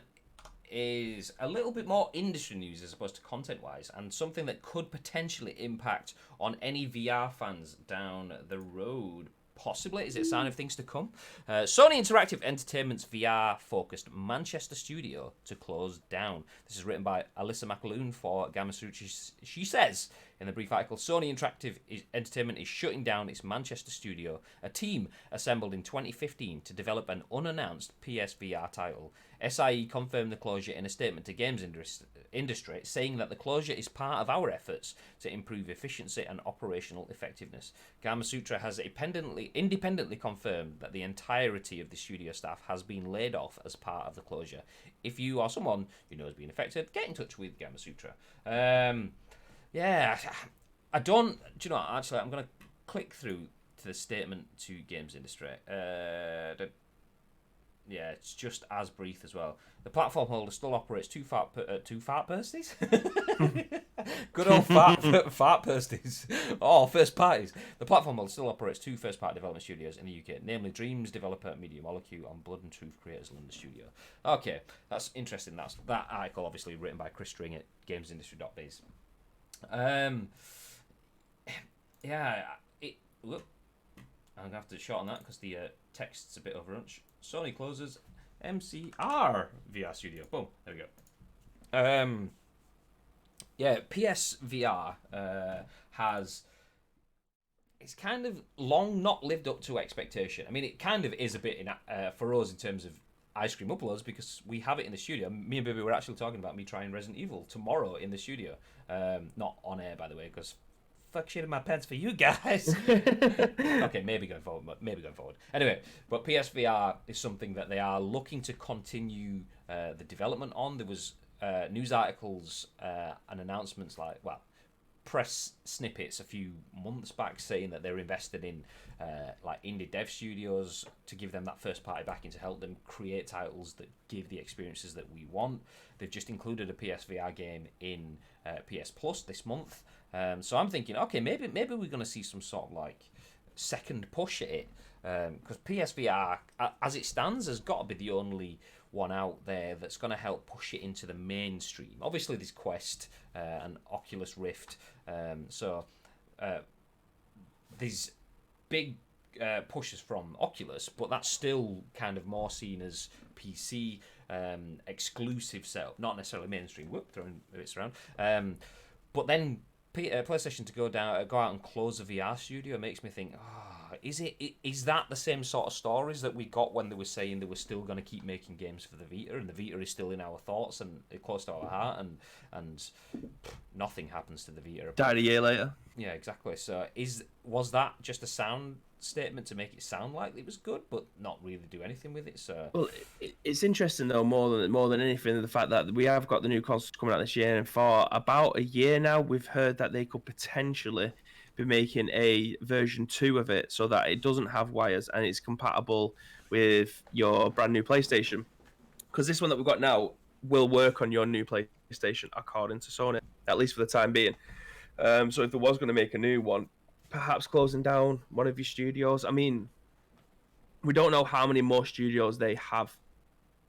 is a little bit more industry news as opposed to content-wise, and something that could potentially impact on any VR fans down the road. Possibly. Is it a sign of things to come? Sony Interactive Entertainment's VR-focused Manchester studio to close down. This is written by Alissa McAloon for Gamasutra. She says, In the brief article, Sony Interactive Entertainment is shutting down its Manchester studio, a team assembled in 2015 to develop an unannounced PSVR title. SIE confirmed the closure in a statement to games industry, saying that the closure is part of our efforts to improve efficiency and operational effectiveness. Gamasutra has independently confirmed that the entirety of the studio staff has been laid off as part of the closure. If you are someone who knows being affected, get in touch with Gamasutra. Yeah, I don't. Do you know what? Actually, I'm going to click through to the statement to games industry. Yeah, it's just as brief as well. The platform holder still operates two fart bursties? Good old fart bursties. Oh, first parties. The platform holder still operates two first-party development studios in the UK, namely Dreams developer Media Molecule and Blood and Truth Creators London Studio. Okay, that's interesting. That's that article, obviously written by Chris String at gamesindustry.biz. Yeah, look, I'm going to have to shorten that because the text's a bit overrunch. Sony closes MCR VR studio. Boom, there we go. Yeah, PSVR has... It's kind of long not lived up to expectation. I mean, it kind of is a bit for us in terms of ice cream uploads because we have it in the studio. Me and Bibi were actually talking about me trying Resident Evil tomorrow in the studio. Not on air, by the way, because fuck shit in my pants for you guys. Okay, maybe going forward. Anyway, but PSVR is something that they are looking to continue the development on. There was news articles and announcements press snippets a few months back saying that they're invested in indie dev studios to give them that first party backing to help them create titles that give the experiences that we want. They've just included a PSVR game in PS Plus this month. So I'm thinking, okay, maybe we're going to see some sort of second push at it, because PSVR, as it stands, has got to be the only one out there that's going to help push it into the mainstream. Obviously, there's Quest and Oculus Rift, so there's big pushes from Oculus, but that's still kind of more seen as PC exclusive setup, not necessarily mainstream. Whoop, throwing bits around. But then PlayStation to go out and close the VR studio makes me think, is that the same sort of stories that we got when they were saying they were still going to keep making games for the Vita, and the Vita is still in our thoughts and close to our heart, and nothing happens to the Vita. Died a year later. Yeah, exactly. So was that just a sound statement to make it sound like it was good, but not really do anything with it? So well, it's interesting though, more than anything, the fact that we have got the new consoles coming out this year, and for about a year now, we've heard that they could potentially be making a version 2 of it, so that it doesn't have wires and it's compatible with your brand new PlayStation. Because this one that we've got now will work on your new PlayStation, according to Sony, at least for the time being. So if there was going to make a new one, perhaps closing down one of your studios. I mean, we don't know how many more studios they have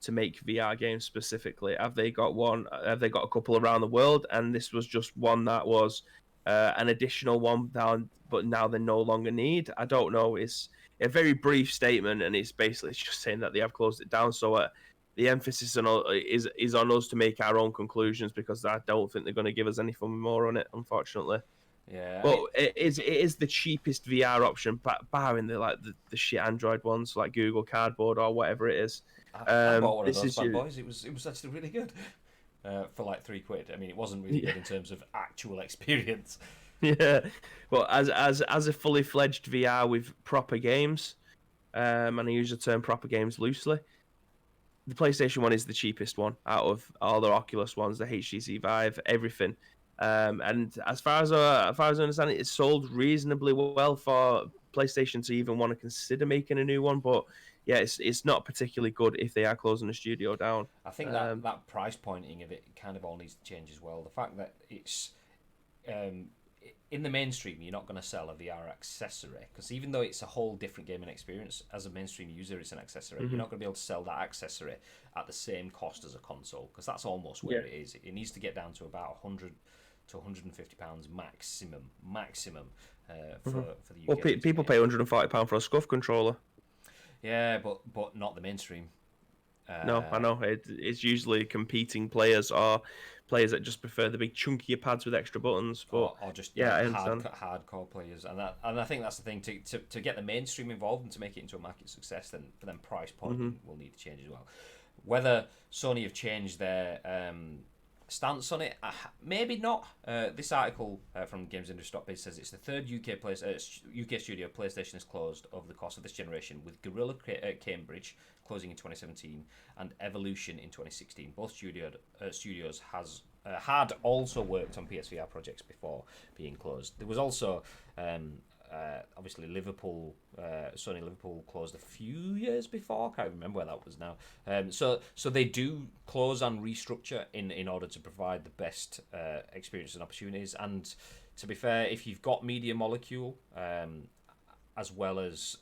to make VR games specifically. Have they got one? Have they got a couple around the world? And this was just one that was an additional one down, but now they no longer need. I don't know. It's a very brief statement, and it's basically just saying that they have closed it down. So the emphasis is on us to make our own conclusions, because I don't think they're going to give us anything more on it, unfortunately. Yeah, but it is the cheapest VR option, barring the shit Android ones like Google Cardboard or whatever it is. I bought one of those bad boys. It was actually really good for like £3. I mean, it wasn't really good in terms of actual experience. Yeah, well, as a fully fledged VR with proper games, and I use the term proper games loosely, the PlayStation one is the cheapest one out of all the Oculus ones, the HTC Vive, everything. And as far as I understand it, it's sold reasonably well for PlayStation to even want to consider making a new one. But yeah, it's not particularly good if they are closing the studio down. I think that price pointing of it kind of all needs to change as well. The fact that it's in the mainstream, you're not going to sell a VR accessory, because even though it's a whole different gaming experience, as a mainstream user, it's an accessory. You're not going to be able to sell that accessory at the same cost as a console, because that's almost where it is. It needs to get down to about 100 to £150 maximum for the UK. Well, people pay £140 for a Scuff controller. Yeah, but not the mainstream. No, I know. It's usually competing players or players that just prefer the big chunkier pads with extra buttons. But or just yeah, I understand. hardcore players, and I think that's the thing to get the mainstream involved and to make it into a market success. Then price point will need to change as well. Whether Sony have changed their stance on it, maybe not. This article from GamesIndustry.biz says it's the third UK studio PlayStation has closed over the course of this generation, with Guerrilla Cambridge closing in 2017 and Evolution in 2016. Both studios had also worked on PSVR projects before being closed. There was also obviously Sony Liverpool closed a few years before. I can't remember where that was now. So they do close and restructure in order to provide the best experiences and opportunities. And to be fair, if you've got Media Molecule as well as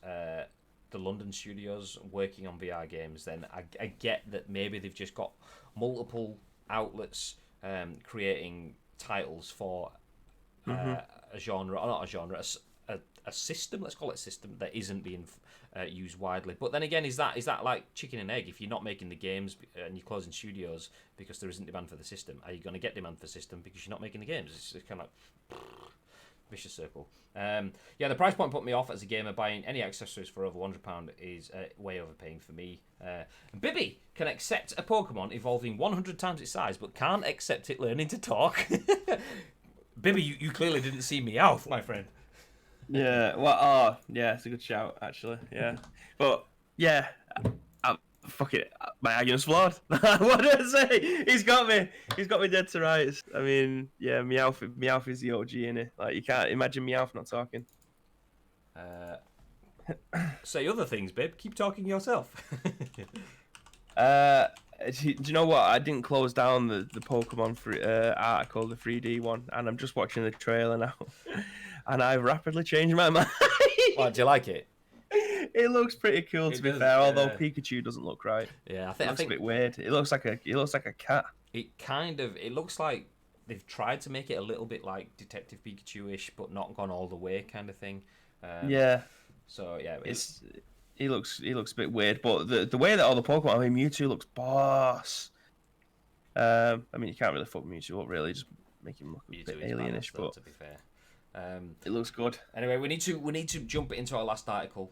the London studios working on VR games, then I get that maybe they've just got multiple outlets creating titles for a genre, or not a genre, a system, let's call it a system, that isn't being used widely. But then again, is that like chicken and egg? If you're not making the games and you're closing studios because there isn't demand for the system, are you going to get demand for the system because you're not making the games? It's kind of like vicious circle. The price point put me off as a gamer. Buying any accessories for over £100 is way overpaying for me. Bibby can accept a Pokemon evolving 100 times its size, but can't accept it learning to talk. Bibby, you clearly didn't see me out, my friend. Yeah, well, yeah, it's a good shout, actually. Yeah, but yeah, fuck it, my argument's flawed. What did I say? He's got me dead to rights. I mean, yeah, Meowth is the OG, innit? Like, you can't imagine Meowth not talking. Say other things, babe. Keep talking yourself. Do you know what? I didn't close down the Pokemon article, the 3D one, and I'm just watching the trailer now. And I've rapidly changed my mind. Well, do you like it? It looks pretty cool, to be fair. Although Pikachu doesn't look right. Yeah, I think a bit weird. It looks like a cat. It looks like they've tried to make it a little bit like Detective Pikachu-ish, but not gone all the way, kind of thing. Yeah. So yeah, he looks a bit weird, but the way that all the Pokemon, I mean, Mewtwo looks boss. I mean, you can't really fuck Mewtwo up, really. Just make him look a bit alienish, but to be fair. It looks good. Anyway, we need to jump into our last article.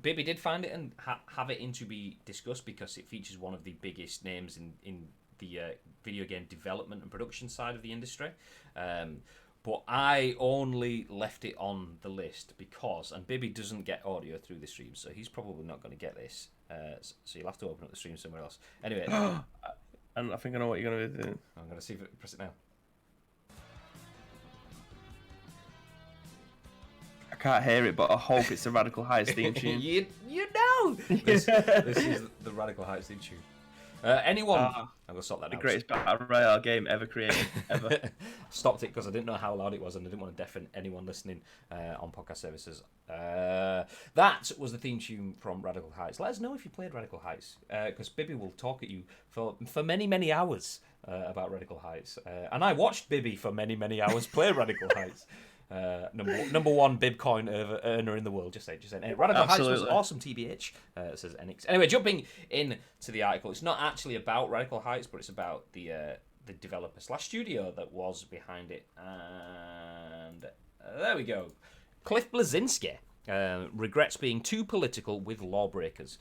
Bibby did find it and have it in to be discussed because it features one of the biggest names in the video game development and production side of the industry. But I only left it on the list because, and Bibby doesn't get audio through the stream, so he's probably not going to get this. So you'll have to open up the stream somewhere else. Anyway, and I think I know what you're going to do. I'm going to see if press it now. I can't hear it, but I hope it's the Radical Heights theme tune. you know! This is the Radical Heights theme tune. Anyone... I'm going to stop that now. The greatest Battle Royale game ever created, ever. Stopped it because I didn't know how loud it was and I didn't want to deafen anyone listening on podcast services. That was the theme tune from Radical Heights. Let us know if you played Radical Heights, because Bibby will talk at you for many, many hours about Radical Heights. And I watched Bibby for many, many hours play Radical Heights. Number one Bibcoin earner in the world. Just saying. Hey, Radical Absolutely. Heights was awesome, TBH. Says NX. Anyway, jumping into the article, it's not actually about Radical Heights, but it's about the developer / studio that was behind it. And there we go. Cliff Bleszinski regrets being too political with LawBreakers.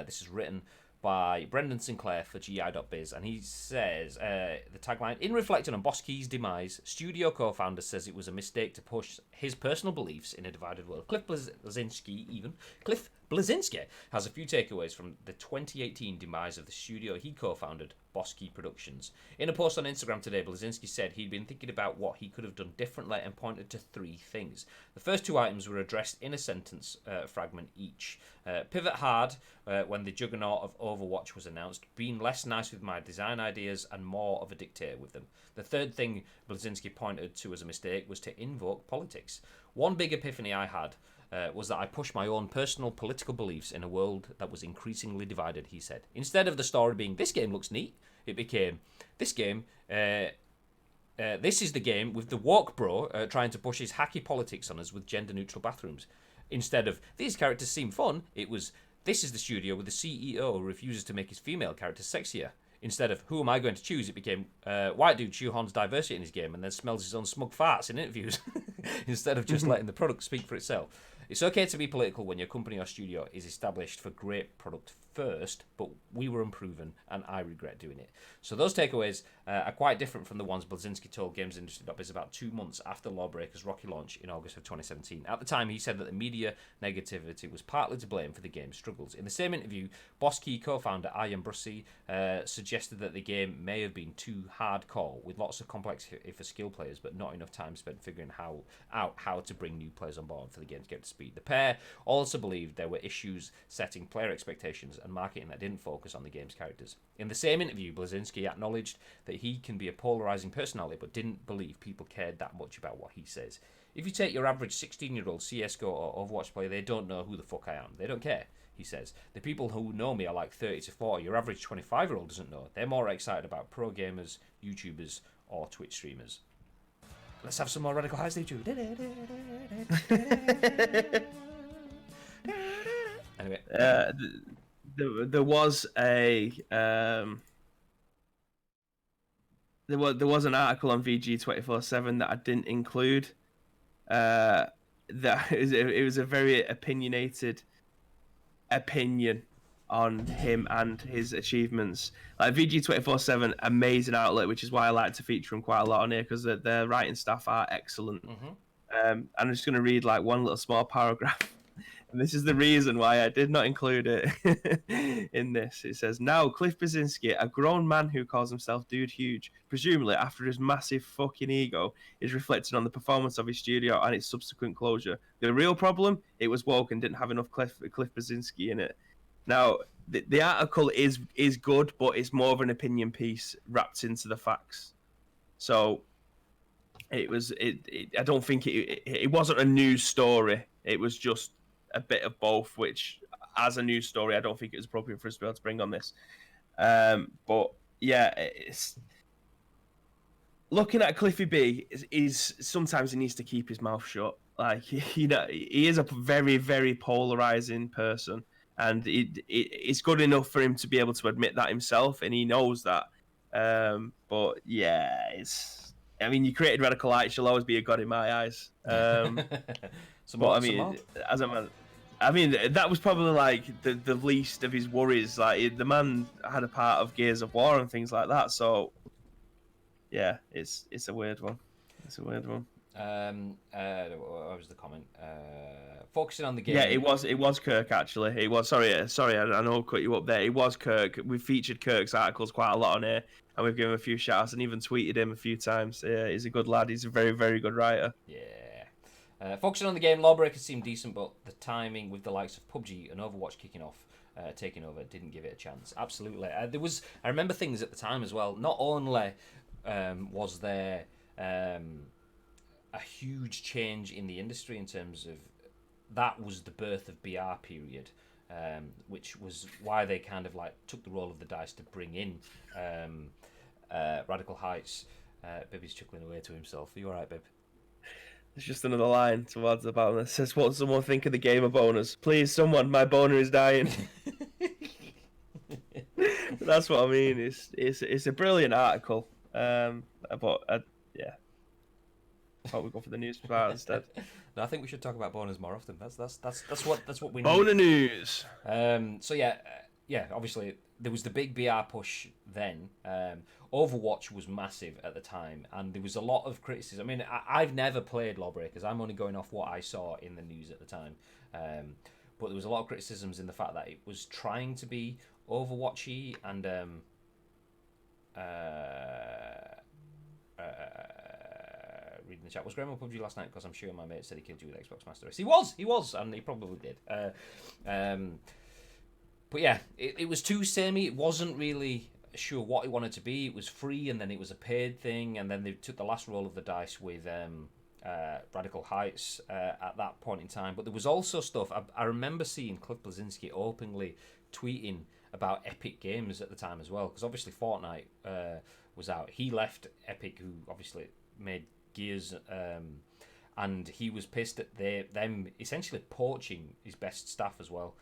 This is written by Brendan Sinclair for GI.biz, and he says the tagline: in reflecting on Boss Key's demise, studio co-founder says it was a mistake to push his personal beliefs in a divided world. Cliff Bleszinski has a few takeaways from the 2018 demise of the studio he co-founded, Boss Key Productions. In a post on Instagram today, Bleszinski said he'd been thinking about what he could have done differently and pointed to 3 things. The first 2 items were addressed in a sentence fragment each. Pivot hard when the juggernaut of Overwatch was announced, being less nice with my design ideas and more of a dictator with them. The third thing Bleszinski pointed to as a mistake was to invoke politics. One big epiphany I had was that I pushed my own personal political beliefs in a world that was increasingly divided, he said. Instead of the story being, this game looks neat, it became, this is the game with the woke bro trying to push his hacky politics on us with gender-neutral bathrooms. Instead of, these characters seem fun, it was, this is the studio with the CEO who refuses to make his female characters sexier. Instead of who am I going to choose, it became white dude shoehorns diversity in his game and then smells his own smug farts in interviews instead of just letting the product speak for itself. It's okay to be political when your company or studio is established for great product first, but we were unproven and I regret doing it. So those takeaways are quite different from the ones Bleszinski told GamesIndustry.biz about 2 months after LawBreakers' rocky launch in August of 2017. At the time, he said that the media negativity was partly to blame for the game's struggles. In the same interview, Boss Key co-founder Arjen Brussy suggested that the game may have been too hardcore, with lots of complexity for skill players, but not enough time spent figuring out how to bring new players on board for the game to get to speed. The pair also believed there were issues setting player expectations and marketing that didn't focus on the game's characters. In the same interview, Bleszinski acknowledged that he can be a polarizing personality, but didn't believe people cared that much about what he says. If you take your average 16-year-old CSGO or Overwatch player, they don't know who the fuck I am. They don't care, he says. The people who know me are like 30 to 40. Your average 25-year-old doesn't know. They're more excited about pro gamers, YouTubers, or Twitch streamers. Let's have some more Radical Heights, YouTube. Anyway. There was a there was an article on VG 24/7 that I didn't include. That it was a very opinionated opinion on him and his achievements. Like VG 24/7, amazing outlet, which is why I like to feature him quite a lot on here because their writing staff are excellent. I'm just going to read like one little small paragraph. And this is the reason why I did not include it in this. It says, now Cliff Bleszinski, a grown man who calls himself Dude Huge, presumably after his massive fucking ego, is reflecting on the performance of his studio and its subsequent closure. The real problem? It was woke and didn't have enough Cliff Bleszinski in it. Now, the article is good, but it's more of an opinion piece wrapped into the facts. So it was. I don't think it wasn't a news story. It was just a bit of both, which, as a news story, I don't think it was appropriate for us to be able to bring on this. But yeah, it's looking at Cliffy B. Is sometimes he needs to keep his mouth shut. Like he is a very, very polarizing person, and it's good enough for him to be able to admit that himself, and he knows that. But yeah, I mean, you created Radical Heights, you'll always be a god in my eyes. As a man, I mean, that was probably like the least of his worries. Like the man had a part of Gears of War and things like that. So yeah, it's a weird one. It's a weird one. What was the comment? Focusing on the game. Yeah, it was Kirk actually. It was sorry. I know I cut you up there. It was Kirk. We've featured Kirk's articles quite a lot on here, and we've given him a few shout outs and even tweeted him a few times. Yeah, he's a good lad. He's a very, very good writer. Yeah. Focusing on the game, LawBreakers seemed decent, but the timing with the likes of PUBG and Overwatch kicking off, taking over, didn't give it a chance. Absolutely. I remember things at the time as well. Not only was there a huge change in the industry in terms of that was the birth of BR period, which was why they kind of like took the roll of the dice to bring in Radical Heights. Bibby's chuckling away to himself. Are you alright, Bib? There's just another line towards the bottom that says, what does someone think of the game of boners? Please, someone, my boner is dying. That's what I mean. It's a brilliant article. Yeah. I thought we'd go for the news part instead. No, I think we should talk about boners more often. That's what we need. Boner news. So yeah, obviously there was the big BR push then. Overwatch was massive at the time, and there was a lot of criticism. I mean, I've never played LawBreakers. I'm only going off what I saw in the news at the time. But there was a lot of criticisms in the fact that it was trying to be Overwatchy and reading the chat. Was Graham on PUBG last night? Because I'm sure my mate said he killed you with Xbox Master Race. He was, and he probably did. But yeah, it was too samey. It wasn't really sure what it wanted to be. It was free, and then it was a paid thing, and then they took the last roll of the dice with Radical Heights at that point in time. But there was also stuff. I remember seeing Cliff Bleszinski openly tweeting about Epic Games at the time as well, because obviously Fortnite was out. He left Epic, who obviously made Gears, and he was pissed at them essentially poaching his best staff as well.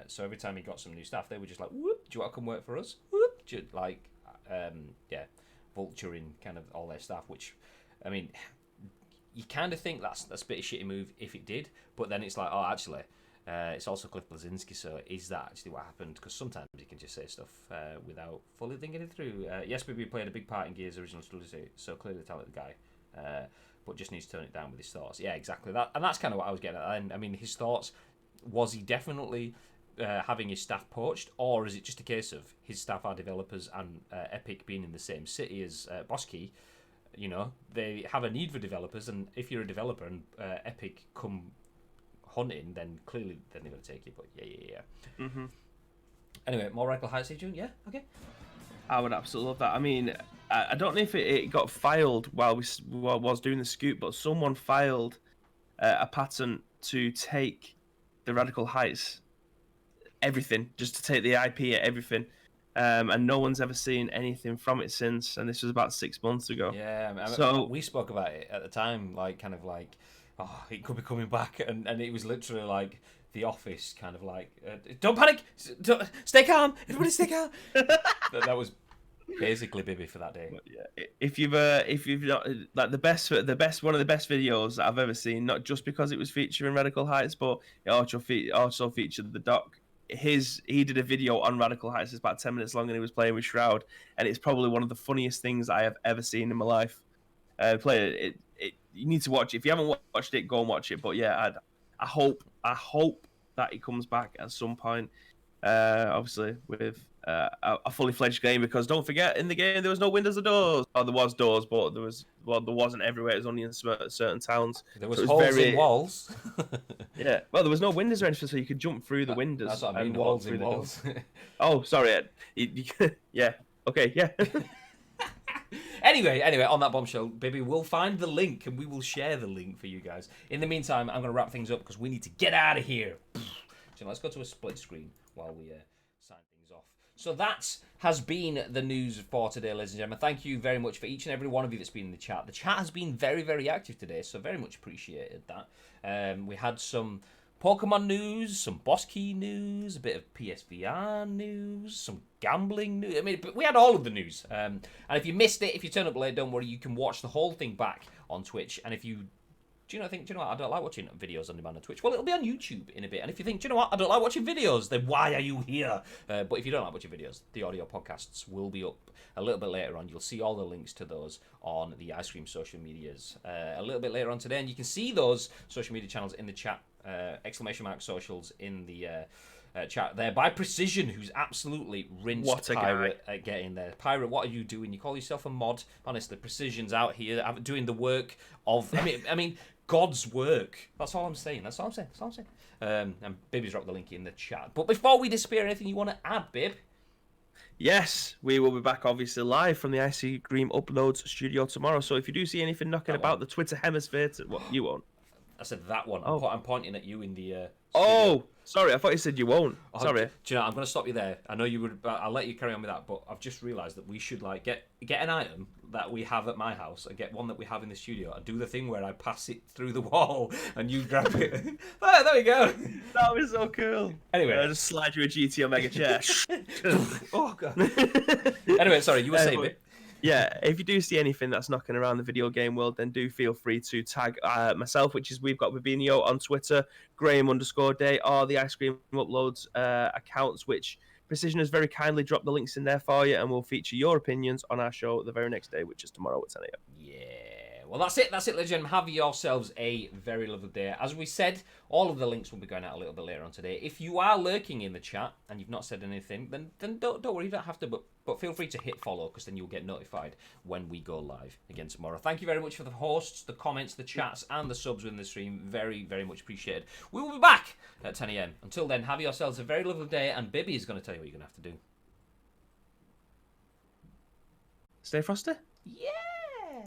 So every time he got some new staff, they were just like, "Whoop, do you want to come work for us?" Whoop. vulturing kind of all their staff. Which, I mean, you kind of think that's a bit of a shitty move if it did, but then it's like, oh, actually, it's also Cliff Bleszinski, so is that actually what happened? Because sometimes you can just say stuff without fully thinking it through. Yes, BB played a big part in Gears' original story, so clearly a talented guy, but just needs to tone it down with his thoughts. Yeah, exactly. That, and that's kind of what I was getting at. And I mean, his thoughts, was he definitely having his staff poached, or is it just a case of his staff are developers and Epic being in the same city as Bleszinski? You know, they have a need for developers, and if you're a developer and Epic come hunting, then clearly they're going to take you. But yeah. Mm-hmm. Anyway, more Radical Heights, June? Yeah, okay. I would absolutely love that. I mean, I don't know if it got filed while I was doing the scoop, but someone filed a patent to take the Radical Heights everything, just to take the IP at everything. And no one's ever seen anything from it since, and this was about 6 months ago. Yeah, I mean, so we spoke about it at the time, like kind of like, oh, it could be coming back, and it was literally like The Office, kind of like, don't panic, stay calm, everybody stay calm. that was basically Bibby for that day. Yeah, if you've not, like, the best one of the best videos that I've ever seen, not just because it was featuring Radical Heights, but it also featured the doc. He did a video on Radical Heights. It's about 10 minutes long, and he was playing with Shroud, and it's probably one of the funniest things I have ever seen in my life. Play it. You need to watch it. If you haven't watched it, go and watch it. But yeah, I hope that it comes back at some point. Obviously with a fully fledged game, because don't forget, in the game there was no windows or doors. Oh, there was doors, but there wasn't everywhere. It was only in certain towns. There was holes in walls. Yeah, well, there was no windows or anything, so you could jump through the windows. That's what I mean, walls in walls. Oh, sorry. Yeah. Okay. Yeah. Anyway, on that bombshell, Bibby, we'll find the link and we will share the link for you guys. In the meantime, I'm going to wrap things up because we need to get out of here. So let's go to a split screen while we sign things off. So that has been the news for today, ladies and gentlemen. Thank you very much for each and every one of you that's been in the chat. The chat has been very, very active today, so very much appreciated that. We had some Pokemon news, some Boss Key news, a bit of PSVR news, some gambling news. I mean, we had all of the news. And if you missed it, if you turn up late, don't worry, you can watch the whole thing back on Twitch. And if you do you know what, I don't like watching videos on demand on Twitch? Well, it'll be on YouTube in a bit. And if you think, do you know what, I don't like watching videos, then why are you here? But if you don't like watching videos, the audio podcasts will be up a little bit later on. You'll see all the links to those on the Ice Cream social medias a little bit later on today. And you can see those social media channels in the chat, !socials in the chat there by Precision, who's absolutely rinsed Pirate at getting there. Pirate, what are you doing? You call yourself a mod? Honestly, Precision's out here doing the work of, I mean, God's work. That's all I'm saying. And Bibby's dropped the link in the chat. But before we disappear, anything you want to add, Bib? Yes, we will be back, obviously, live from the Icy Cream Uploads studio tomorrow. So if you do see anything knocking about the Twitter hemisphere, you won't. I said that one. Oh. I'm pointing at you in the studio. Oh, sorry. I thought you said you won't. Sorry. Do you know, I'm going to stop you there. I know you would. I'll let you carry on with that. But I've just realised that we should get an item that we have at my house and get one that we have in the studio and do the thing where I pass it through the wall and you grab it. There we go. That was so cool. Anyway, I just slide you a GT Omega chair. Oh god. Anyway, sorry. You were saying it. Yeah, if you do see anything that's knocking around the video game world, then do feel free to tag myself, which is We've Got Babinio on Twitter, Graham_Day, or the Ice Cream Uploads accounts, which Precision has very kindly dropped the links in there for you, and we'll feature your opinions on our show the very next day, which is tomorrow at 10 a.m. Yeah. Well, that's it, ladies and gentlemen. Have yourselves a very lovely day. As we said, all of the links will be going out a little bit later on today. If you are lurking in the chat and you've not said anything, then don't worry, you don't have to, but feel free to hit follow, because then you'll get notified when we go live again tomorrow. Thank you very much for the hosts, the comments, the chats, and the subs within the stream. Very, very much appreciated. We will be back at 10 a.m. Until then, have yourselves a very lovely day, and Bibby is going to tell you what you're going to have to do. Stay frosty? Yeah!